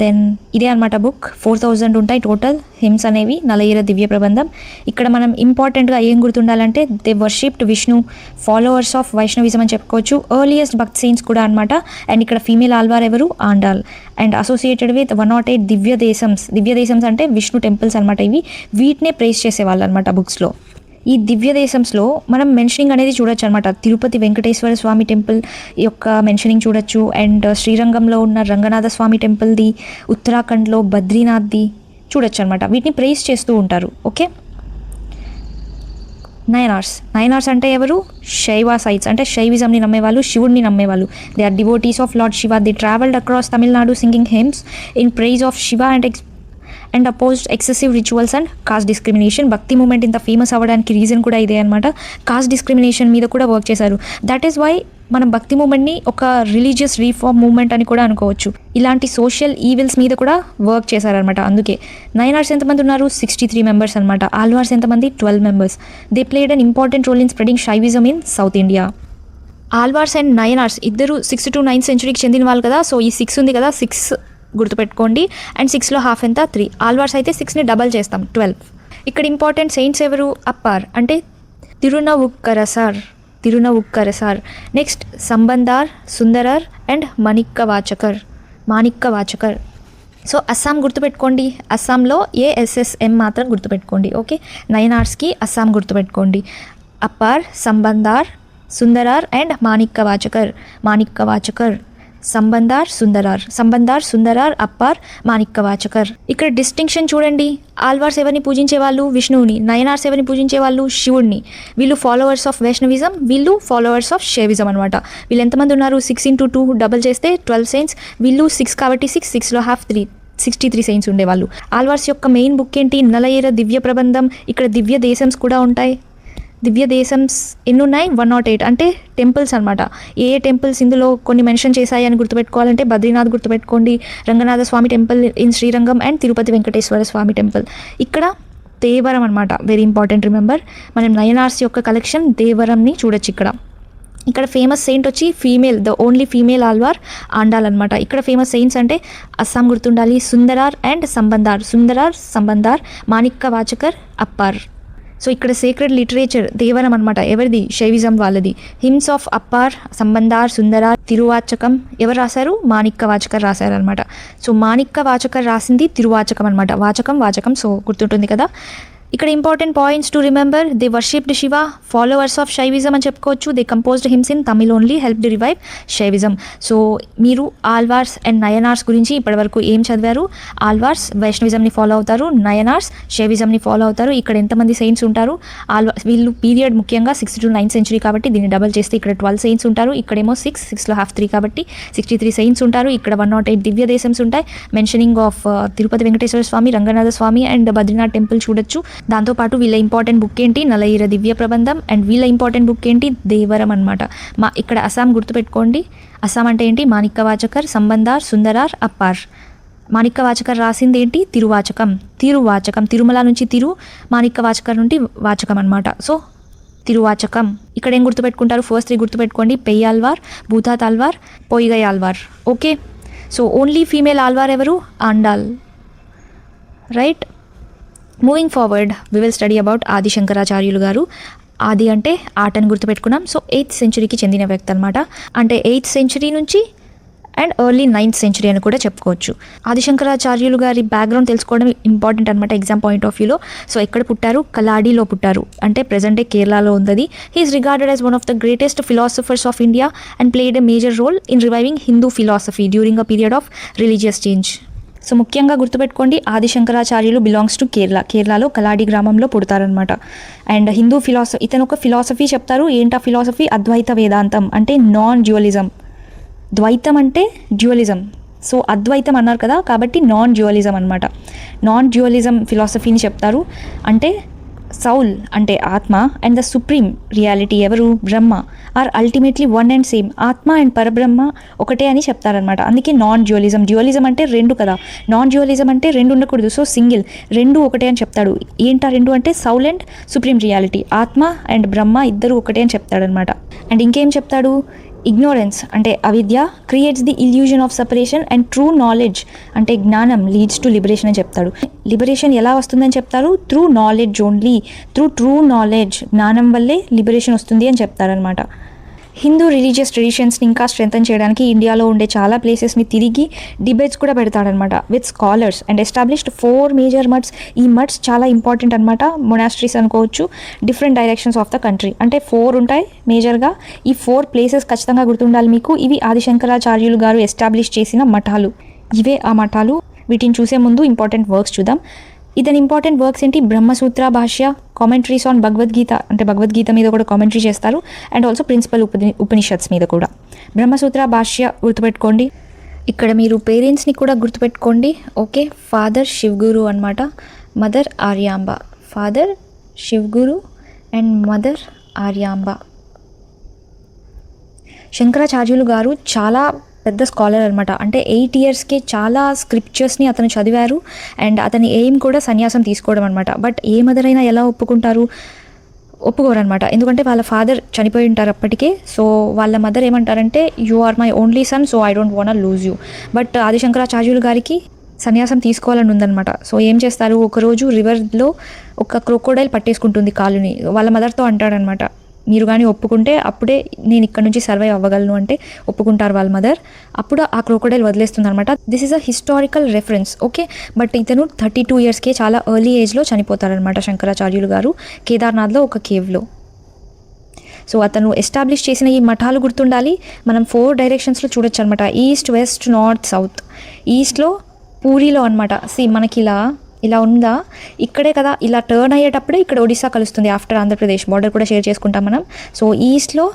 దెన్ ఇదే అనమాట బుక్. 4000 ఉంటాయి టోటల్ హిమ్స్ అనేవి, నలయిర దివ్య ప్రబంధం. ఇక్కడ మనం ఇంపార్టెంట్గా ఏం గుర్తుండాలంటే they worshipped Vishnu, followers of Vaishnavism అని చెప్పుకోవచ్చు. ఎర్లియస్ట్ భక్త్ సెయింట్స్ కూడా అనమాట. అండ్ ఇక్కడ ఫీమేల్ ఆల్వార్ ఎవరు? Andal. And associated with 108 Divya దేశమ్స్ అంటే విష్ణు టెంపుల్స్ అనమాట. వీటినే ప్రేస్ చేసేవాళ్ళు అనమాట బుక్స్లో. ఈ దివ్య దేశంస్లో మనం మెన్షనింగ్ అనేది చూడొచ్చు అనమాట. తిరుపతి వెంకటేశ్వర స్వామి టెంపుల్ యొక్క మెన్షనింగ్ చూడొచ్చు. అండ్ శ్రీరంగంలో ఉన్న రంగనాథ స్వామి టెంపుల్ది, ఉత్తరాఖండ్లో బద్రీనాథ్ది చూడొచ్చు అనమాట. వీటిని ప్రేస్ చేస్తూ ఉంటారు. ఓకే. నయనార్స్ అంటే ఎవరు? శైవ సైట్స్ అంటే శైవిజంని నమ్మేవాళ్ళు, శివుడిని నమ్మేవాళ్ళు. They are devotees of Lord Shiva. They travelled across Tamil Nadu singing hymns in praise of Shiva and opposed excessive rituals and caste discrimination. Bhakti movement ఇంత ఫేమస్ అవ్వడానికి రీజన్ కూడా ఇదే అనమాట. కాస్ట్ డిస్క్రిమినేషన్ మీద కూడా వర్క్ చేశారు. దట్ ఈస్ వై మనం భక్తి మూమెంట్ని ఒక రిలీజియస్ రీఫార్మ్ మూమెంట్ అని కూడా అనుకోవచ్చు. ఇలాంటి సోషల్ ఈవిల్స్ మీద కూడా వర్క్ చేశారనమాట. అందుకే నయనార్స్ ఎంతమంది ఉన్నారు? 63 మెంబర్స్ అనమాట. ఆల్వార్స్ ఎంతమంది? 12 members. They played an important role in spreading Shaivism in south India. Alvars and Nayanars ఇద్దరు 6th to 9th సెంచురీకి చెందిన వాళ్ళు కదా. సో ఈ 6 ఉంది కదా, 6 గుర్తుపెట్టుకోండి. అండ్ 6లో హాఫ్ ఎంత? 3. ఆల్వార్స్ అయితే 6ని డబల్ చేస్తాం, 12. ఇక్కడ ఇంపార్టెంట్ సెయింట్స్ ఎవరు? అప్పార్ అంటే Tirunavukkarasar. Next Sambandar, Sundarar and Manikkavachakar. So Assam గుర్తుపెట్టుకోండి. అస్సాంలో ASSM మాత్రం గుర్తుపెట్టుకోండి. ఓకే. నయనార్స్కి అస్సాం గుర్తుపెట్టుకోండి. అప్పార్, సంబందార్, సుందరార్ అండ్ మాణిక్యవాచకర్. సంబందార్, సుందరార్, అప్పార్, మాణిక్యవాచకర్. ఇక్కడ డిస్టింక్షన్ చూడండి. ఆల్వార్స్ ఎవరిని పూజించేవాళ్ళు? విష్ణువుని. నయనార్స్ ఎవరిని పూజించేవాళ్ళు? శివుడిని. వీళ్ళు ఫాలోవర్స్ ఆఫ్ వైష్ణవిజం, వీళ్ళు ఫాలోవర్స్ ఆఫ్ శైవిజం అనమాట. వీళ్ళు ఎంతమంది ఉన్నారు? 6 into 2 డబల్ చేస్తే 12 సెయింట్స్. వీళ్ళు 6 కాబట్టి 6లో హాఫ్ 3, 63 సెయింట్స్ ఉండేవాళ్ళు. ఆల్వార్స్ యొక్క మెయిన్ బుక్ ఏంటి? నలయిర దివ్య ప్రబంధం. ఇక్కడ దివ్య దేశమ్స్ కూడా ఉంటాయి. దివ్య దేశమ్స్ ఎన్ని ఉన్నాయి? 108 అంటే టెంపుల్స్ అనమాట. ఏ టెంపుల్స్ ఇందులో కొన్ని మెన్షన్ చేశాయి అని గుర్తుపెట్టుకోవాలంటే బద్రీనాథ్ గుర్తుపెట్టుకోండి, Ranganatha Swami temple in Srirangam and Tirupati Venkateswara Swami temple. ఇక్కడ దేవరం అనమాట. Very important, remember. మనం నయనార్స్ యొక్క కలెక్షన్ దేవరంని చూడొచ్చు. ఇక్కడ ఫేమస్ సెయింట్ వచ్చి female, the only female Alvar Andal అనమాట. ఇక్కడ ఫేమస్ సెయింట్స్ అంటే అస్సాం గుర్తుండాలి, సుందరార్ అండ్ సంబందార్, మాణిక్యవాచకర్, అప్పార్. సో ఇక్కడ సేక్రెడ్ లిటరేచర్ దేవరం అనమాట. ఎవరిది? శైవిజం వాళ్ళది. హిమ్స్ ఆఫ్ అప్పార్, సంబందార్, సుందరార్, తిరువాచకం ఎవరు రాశారు? మాణిక్యవాచకర్ రాశారనమాట. సో మాణిక్యవాచకర్ రాసింది తిరువాచకం అనమాట. వాచకం సో గుర్తుంటుంది కదా. ఇక్కడ important points to remember. They worshipped Shiva, followers of Shaivism అని చెప్పుకోవచ్చు. They composed hymns in Tamil only, help revive Shaivism. So మీరు ఆల్వార్స్ అండ్ నయనార్స్ గురించి ఇప్పటివరకు ఏం చదివారు? ఆల్వార్స్ వైష్ణవిజంని ఫాలో అవుతారు, నయనార్స్ శైవిజంని ఫాలో అవుతారు. ఇక్కడ ఎంతమంది సెయింట్స్ ఉంటారు? వీళ్ళు పీరియడ్ ముఖ్యంగా 6th to 9th సెంచురీ కాబట్టి దీన్ని డబల్ చేస్తే ఇక్కడ 12 సెయింట్స్ ఉంటారు. ఇక్కడేమో 6లో హాఫ్ 3 కాబట్టి 63 సెయింట్స్ ఉంటారు. ఇక్కడ 108 దివ్య దేశమ్స్ ఉంటాయి. Mentioning of Tirupati Venkateswara Swami, Ranganatha Swami and Badrinath temple చూడొచ్చు. దాంతోపాటు వీళ్ళ ఇంపార్టెంట్ బుక్ ఏంటి? నలయిర దివ్య ప్రబంధం. అండ్ వీళ్ళ ఇంపార్టెంట్ బుక్ ఏంటి? దేవరం అనమాట. ఇక్కడ అస్సాం గుర్తుపెట్టుకోండి. అస్సాం అంటే ఏంటి? మాణిక్యవాచకర్, సంబందార్, సుందరార్, అప్పార్. మాణిక్యవాచకర్ రాసింది ఏంటి? తిరువాచకం. తిరుమల నుంచి మాణిక్యవాచకర్ నుండి వాచకం అనమాట. సో తిరువాచకం. ఇక్కడ ఏం గుర్తుపెట్టుకుంటారు? ఫస్ట్ 3 గుర్తుపెట్టుకోండి. Peyalvar, Bhoothath Alvar, Poigai Alvar. Okay. So only female Alvar ఎవరు? Andal. Right. Moving forward we will study about Adi Shankaracharyulu గారు. ఆది అంటే ఆర్ట్ అని గుర్తుపెట్టుకున్నాం. సో 8th సెంచురీకి చెందిన వ్యక్తి అనమాట. అంటే 8th సెంచురీ నుంచి అండ్ ఎర్లీ 9th సెంచురీ అని కూడా చెప్పుకోవచ్చు. ఆది శంకరాచార్యులు గారి బ్యాక్గ్రౌండ్ తెలుసుకోవడం ఇంపార్టెంట్ అనమాట ఎగ్జామ్ పాయింట్ ఆఫ్ వ్యూలో. సో ఎక్కడ పుట్టారు? కలాడిలో పుట్టారు. అంటే ప్రెజెంట్ డే కేరళలో ఉంది. He is regarded as one of the greatest philosophers of India and played a major role in reviving Hindu philosophy during a period of religious change. So ముఖ్యంగా గుర్తుపెట్టుకోండి, ఆది శంకరాచార్యులు బిలాంగ్స్ టు కేరళలో కలాడి గ్రామంలో పుడతారనమాట. అండ్ హిందూ ఇతను ఒక ఫిలాసఫీ చెప్తారు. ఏంటా ఫిలాసఫీ? అద్వైత వేదాంతం అంటే నాన్ డ్యువలిజం. ద్వైతం అంటే డ్యువలిజం. సో అద్వైతం అన్నారు కదా, కాబట్టి నాన్ డ్యువలిజం అనమాట. నాన్ డ్యువలిజం ఫిలాసఫీని చెప్తారు. అంటే సౌల్ అంటే ఆత్మ అండ్ ద సుప్రీం రియాలిటీ ఎవరు? Brahma are ultimately one and same. Atma and Parabrahma ఒకటే అని చెప్తారనమాట. అందుకే నాన్ డ్యువలిజం అంటే 2 కదా. నాన్ డ్యువలిజం అంటే 2 ఉండకూడదు. సో సింగిల్, 2 ఒకటే అని చెప్తాడు. ఏంటా 2 అంటే? సౌల్ అండ్ సుప్రీం రియాలిటీ, ఆత్మ అండ్ బ్రహ్మ ఇద్దరు ఒకటే అని చెప్తాడనమాట. అండ్ ఇంకేం చెప్తాడు? ఇగ్నోరెన్స్ అంటే అవిద్య creates the illusion of separation and true knowledge అంటే జ్ఞానం లీడ్స్ టు లిబరేషన్ అని చెప్తాడు. లిబరేషన్ ఎలా వస్తుందని చెప్తారు? Through knowledge only, through true knowledge, జ్ఞానం వల్లే లిబరేషన్ వస్తుంది అని చెప్తారనమాట. హిందూ రిలీజియస్ ట్రెడిషన్స్ని ఇంకా స్ట్రెంథన్ చేయడానికి ఇండియాలో ఉండే చాలా ప్లేసెస్ని తిరిగి డిబేట్స్ కూడా పెడతాడనమాట with scholars and established 4 major maths. ఈ మఠ్స్ చాలా ఇంపార్టెంట్ అనమాట, మొనాస్ట్రీస్ అనుకోవచ్చు, different directions of the country. అంటే 4 ఉంటాయి మేజర్గా. ఈ 4 ప్లేసెస్ ఖచ్చితంగా గుర్తుండాలి మీకు. ఇవి ఆదిశంకరాచార్యులు గారు ఎస్టాబ్లిష్ చేసిన మఠాలు. ఇవే ఆ మఠాలు. వీటిని చూసే ముందు ఇంపార్టెంట్ వర్క్స్ చూద్దాం. ఇతని ఇంపార్టెంట్ వర్క్స్ ఏంటి? బ్రహ్మసూత్ర భాష్య, కామెంట్రీస్ ఆన్ భగవద్గీత అంటే భగవద్గీత మీద కూడా కామెంటరీ చేస్తారు, అండ్ ఆల్సో ప్రిన్సిపల్ ఉపనిషత్స్ మీద కూడా. బ్రహ్మసూత్ర భాష్య గుర్తుపెట్టుకోండి. ఇక్కడ మీరు పేరెంట్స్ని కూడా గుర్తుపెట్టుకోండి. ఓకే, ఫాదర్ శివగురు అనమాట, mother Aryamba. Father Shivaguru and mother Aryamba. శంకరాచార్యులు గారు చాలా పెద్ద స్కాలర్ అనమాట. అంటే 8 ఇయర్స్కే చాలా స్క్రిప్చర్స్ని అతను చదివారు. అండ్ అతని ఎయిమ్ కూడా సన్యాసం తీసుకోవడం అనమాట. బట్ ఏ మదర్ అయినా ఎలా ఒప్పుకోరనమాట. ఎందుకంటే వాళ్ళ ఫాదర్ చనిపోయి ఉంటారు అప్పటికే. సో వాళ్ళ మదర్ ఏమంటారంటే, you are my only son, so I don't want lose you. But ఆదిశంకరాచార్యులు గారికి సన్యాసం తీసుకోవాలని ఉందన్నమాట. సో ఏం చేస్తారు, ఒకరోజు రివర్లో ఒక క్రోకోడైల్ పట్టేసుకుంటుంది కాలుని. వాళ్ళ మదర్తో అంటాడనమాట, మీరు కానీ ఒప్పుకుంటే అప్పుడే నేను ఇక్కడ నుంచి సర్వైవ్ అవ్వగలను అంటే ఒప్పుకుంటారు వాళ్ళ మదర్. అప్పుడు ఆ క్రోకోడైల్ వదిలేస్తుంది అనమాట. This is a historical reference. Okay, but ఇతను 32 ఇయర్స్కే చాలా ఎర్లీ ఏజ్లో చనిపోతారనమాట శంకరాచార్యులు గారు కేదార్నాథ్లో ఒక కేవ్లో. సో అతను ఎస్టాబ్లిష్ చేసిన ఈ మఠాలు గుర్తుండాలి. మనం 4 డైరెక్షన్స్లో చూడొచ్చు అనమాట, ఈస్ట్, వెస్ట్, నార్త్, సౌత్. ఈస్ట్లో పూరిలో అనమాట. మనకి ఇలా ఉందా, ఇక్కడే కదా, ఇలా టర్న్ అయ్యేటప్పుడే ఇక్కడ ఒడిశా కలుస్తుంది ఆఫ్టర్ ఆంధ్రప్రదేశ్ బార్డర్ కూడా షేర్ చేసుకుంటాం మనం. సో ఈస్ట్లో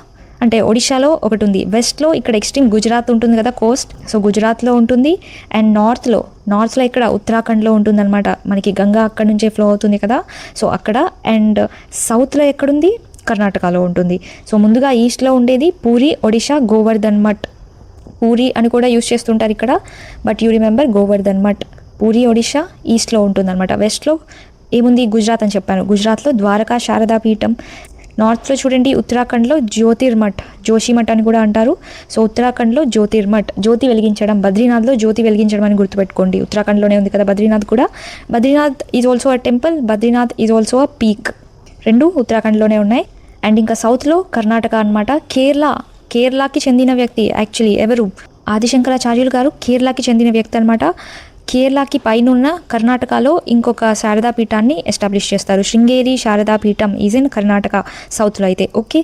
అంటే ఒడిశాలో ఒకటి ఉంది, వెస్ట్లో ఇక్కడ ఎక్స్ట్రీమ్ గుజరాత్ ఉంటుంది కదా కోస్ట్, సో గుజరాత్లో ఉంటుంది. అండ్ నార్త్లో ఇక్కడ ఉత్తరాఖండ్లో ఉంటుంది అనమాట. మనకి గంగా అక్కడ నుంచే ఫ్లో అవుతుంది కదా, సో అక్కడ. అండ్ సౌత్లో ఎక్కడుంది, కర్ణాటకలో ఉంటుంది. సో ముందుగా ఈస్ట్లో ఉండేది పూరి, ఒడిశా, గోవర్ధన్ మఠ్. పూరి అని కూడా యూజ్ చేస్తుంటారు ఇక్కడ, but you remember Govardhan Math. Puri Odisha ఈస్ట్లో ఉంటుందన్నమాట. వెస్ట్లో ఏముంది, గుజరాత్ అని చెప్పాను, గుజరాత్లో ద్వారకా శారదా పీఠం. నార్త్లో చూడండి ఉత్తరాఖండ్లో జ్యోతిర్మఠ్, జోషిమఠ్ అని కూడా అంటారు. సో ఉత్తరాఖండ్లో జ్యోతిర్మఠ్, జ్యోతి వెలిగించడం. బద్రీనాథ్లో జ్యోతి వెలిగించడం అని గుర్తుపెట్టుకోండి, ఉత్తరాఖండ్లోనే ఉంది కదా బద్రీనాథ్ కూడా. Badrinath is also a temple, Badrinath is also a peak. 2 ఉత్తరాఖండ్లోనే ఉన్నాయి. అండ్ ఇంకా సౌత్లో కర్ణాటక అనమాట. కేరళకి చెందిన వ్యక్తి యాక్చువల్లీ ఎవరు, ఆదిశంకరాచార్యులు గారు కేరళకి చెందిన వ్యక్తి అనమాట. కేరళకి పైన ఉన్న కర్ణాటకలో ఇంకొక శారదా పీఠాన్ని ఎస్టాబ్లిష్ చేస్తారు. శృంగేరి శారదా పీఠం ఈజ్ ఇన్ కర్ణాటక సౌత్లో అయితే. ఓకే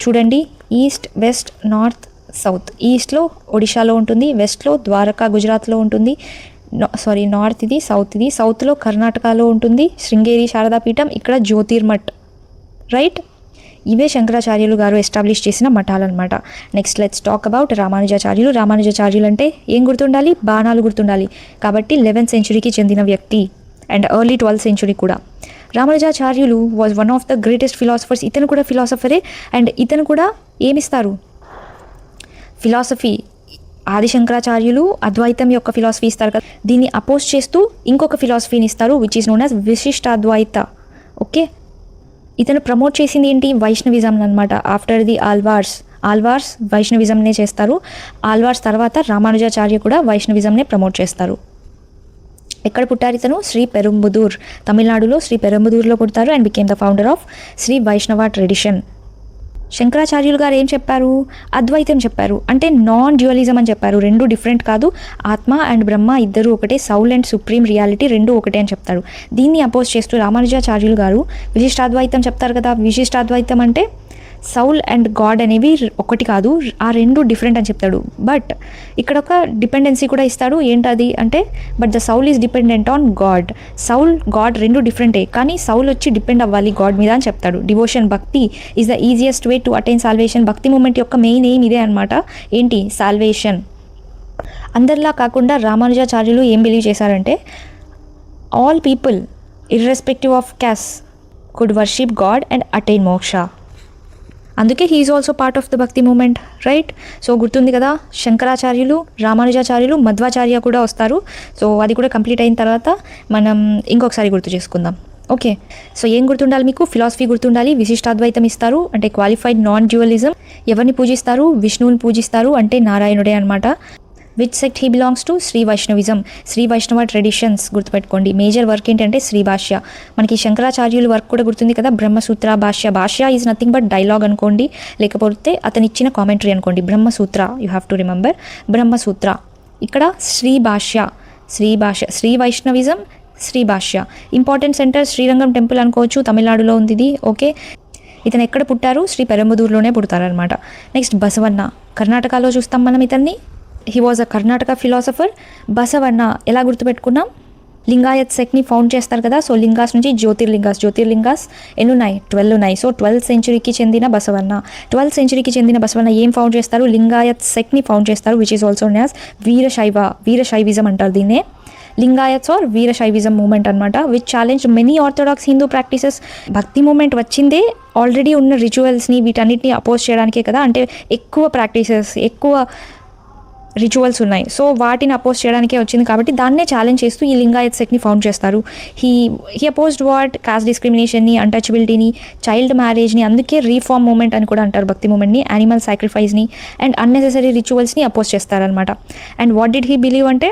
చూడండి, ఈస్ట్, వెస్ట్, నార్త్, సౌత్. ఈస్ట్లో ఒడిశాలో ఉంటుంది, వెస్ట్లో ద్వారకా గుజరాత్లో ఉంటుంది, నార్త్ ఇది, సౌత్ ఇది. సౌత్లో కర్ణాటకలో ఉంటుంది శృంగేరి శారదా పీఠం, ఇక్కడ జ్యోతిర్మఠ్. రైట్, ఇవే శంకరాచార్యులు గారు ఎస్టాబ్లిష్ చేసిన మఠాలన్నమాట. నెక్స్ట్ లెట్స్ టాక్ అబౌట్ రామానుజాచార్యులు. రామానుజాచార్యులు అంటే ఏం గుర్తుండాలి, బాణాలు గుర్తుండాలి. కాబట్టి 11th సెంచురీకి చెందిన వ్యక్తి అండ్ ఎర్లీ 12th సెంచురీ కూడా. రామానుజాచార్యులు was one of the greatest philosophers. ఇతను కూడా ఫిలాసఫరే. అండ్ ఇతను కూడా ఏమిస్తారు, ఫిలాసఫీ. ఆదిశంకరాచార్యులు అద్వైతం యొక్క ఫిలాసఫీ ఇస్తారు కదా, దీన్ని అపోజ్ చేస్తూ ఇంకొక ఫిలాసఫీని ఇస్తారు, which is known as Vishishtadvaita. Okay, ఇతను ప్రమోట్ చేసింది ఏంటి, వైష్ణవిజం అనమాట. ఆఫ్టర్ ది ఆల్వార్స్ వైష్ణవిజంనే చేస్తారు. ఆల్వార్స్ తర్వాత రామానుజాచార్య కూడా వైష్ణవిజంనే ప్రమోట్ చేస్తారు. ఎక్కడ పుట్టారు ఇతను, శ్రీ పెరుంబుదూర్, తమిళనాడులో శ్రీ పెరుంబుదూర్లో పుడతారు. And became the founder of Sri Vaishnava tradition. శంకరాచార్యులు గారు ఏం చెప్పారు, అద్వైతం చెప్పారు. అంటే నాన్ డ్యువలిజం అని చెప్పారు. 2 డిఫరెంట్ కాదు, ఆత్మ అండ్ బ్రహ్మ ఇద్దరు ఒకటే, సౌల్ అండ్ సుప్రీం రియాలిటీ 2 ఒకటే అని చెప్తారు. దీన్ని అపోజ్ చేస్తూ రామానుజాచార్యులు గారు విశిష్టాద్వైతం చెప్తారు కదా. విశిష్టాద్వైతం అంటే సౌల్ అండ్ గాడ్ అనేవి ఒకటి కాదు, ఆ 2 డిఫరెంట్ అని చెప్తాడు. బట్ ఇక్కడ ఒక డిపెండెన్సీ కూడా ఇస్తాడు. ఏంటది అంటే, but the Saul is dependent on God. Saul, God 2 డిఫరెంటే, కానీ సౌల్ వచ్చి డిపెండ్ అవ్వాలి గాడ్ మీద అని చెప్తాడు. Devotion, bhakti is the easiest way to attain salvation. భక్తి మూమెంట్ యొక్క మెయిన్ ఎయిమ్ ఇదే అనమాట. ఏంటి, సాల్వేషన్. అందరిలా కాకుండా రామానుజాచార్యులు ఏం బిలీవ్ చేశారంటే, all people irrespective of caste could worship God and attain మోక్ష. అందుకే he is also part of the bhakti moment. Right, so గుర్తుంది కదా, శంకరాచార్యులు, రామానుజాచార్యులు, మధ్వాచార్య కూడా వస్తారు. సో అది కూడా కంప్లీట్ అయిన తర్వాత మనం ఇంకొకసారి గుర్తు చేసుకుందాం. ఓకే, సో ఏం గుర్తుండాలి మీకు? ఫిలాసఫీ గుర్తుండాలి, విశిష్టాద్వైతం ఇస్తారు అంటే క్వాలిఫైడ్ నాన్ డ్యూయలిజం, ఎవరిని పూజిస్తారు? విష్ణువుని పూజిస్తారు అంటే నారాయణుడే అనమాట. Which sect he belongs to? Sri Vaishnavism, Sri Vaishnava traditions గుర్తుపెట్టుకోండి. మేజర్ వర్క్ ఏంటంటే శ్రీ భాష్య. మనకి శంకరాచార్యుల వర్క్ కూడా గుర్తుంది కదా, బ్రహ్మసూత్ర భాష్య. భాష్య ఈజ్ నథింగ్ బట్ డైలాగ్ అనుకోండి, లేకపోతే అతను ఇచ్చిన కామెంటరీ అనుకోండి. బ్రహ్మసూత్ర, యూ హ్యావ్ టు రిమెంబర్ బ్రహ్మసూత్ర. ఇక్కడ శ్రీ భాష్య, శ్రీ భాష్య, శ్రీ వైష్ణవిజం, శ్రీ భాష్య. ఇంపార్టెంట్ సెంటర్ శ్రీరంగం టెంపుల్ అనుకోవచ్చు, తమిళనాడులో ఉంది ఇది. ఓకే, ఇతను ఎక్కడ పుట్టారు? శ్రీ పెరంబదూరులోనే పుడతారనమాట. నెక్స్ట్ బసవన్న, కర్ణాటకలో చూస్తాం మనం ఇతన్ని. He was a Karnataka philosopher. Basavanna ఎలా గుర్తుపెట్టుకున్నాం? లింగాయత్ సెక్ని ఫౌండ్ చేస్తారు కదా, సో లింగాస్ నుంచి జ్యోతిర్లింగాస్ ఎన్ని ఉన్నాయి? 12 ఉన్నాయి. సో 12th సెంచురీకి చెందిన బసవన్న. 12th సెంచురీకి చెందిన బసవన్న ఏం ఫౌండ్ చేస్తారు? లింగాయత్ సెక్ని ఫౌండ్ చేస్తారు, which is also known as Veerashaivism అంటారు దీన్నే. లింగాయత్స్ ఆర్ వీరశైవిజం మూమెంట్ అనమాట, which challenge many orthodox Hindu practices. భక్తి మూమెంట్ వచ్చిందే ఆల్రెడీ ఉన్న రిచువల్స్ని వీటన్నిటిని అపోజ్ చేయడానికే కదా, అంటే ఎక్కువ ప్రాక్టీసెస్, ఎక్కువ రిచువల్స్ ఉన్నాయి, సో వాటిని అపోజ్ చేయడానికే వచ్చింది కాబట్టి దాన్నే ఛాలెంజ్ చేస్తూ ఈ లింగాయత్ సెక్ని ఫౌండ్ చేస్తారు. He opposed what? కాస్ట్ డిస్క్రిమినేషన్ని, అన్టచబిలిటీని, చైల్డ్ మ్యారేజ్ని, అందుకే రీఫార్మ్ మూమెంట్ అని కూడా అంటారు భక్తి మూమెంట్ని. యానిమల్ సాక్రిఫైస్ని అండ్ అన్నెసెసరీ రిచువల్స్ని అపోజ్ చేస్తారనమాట. And what did he believe అంటే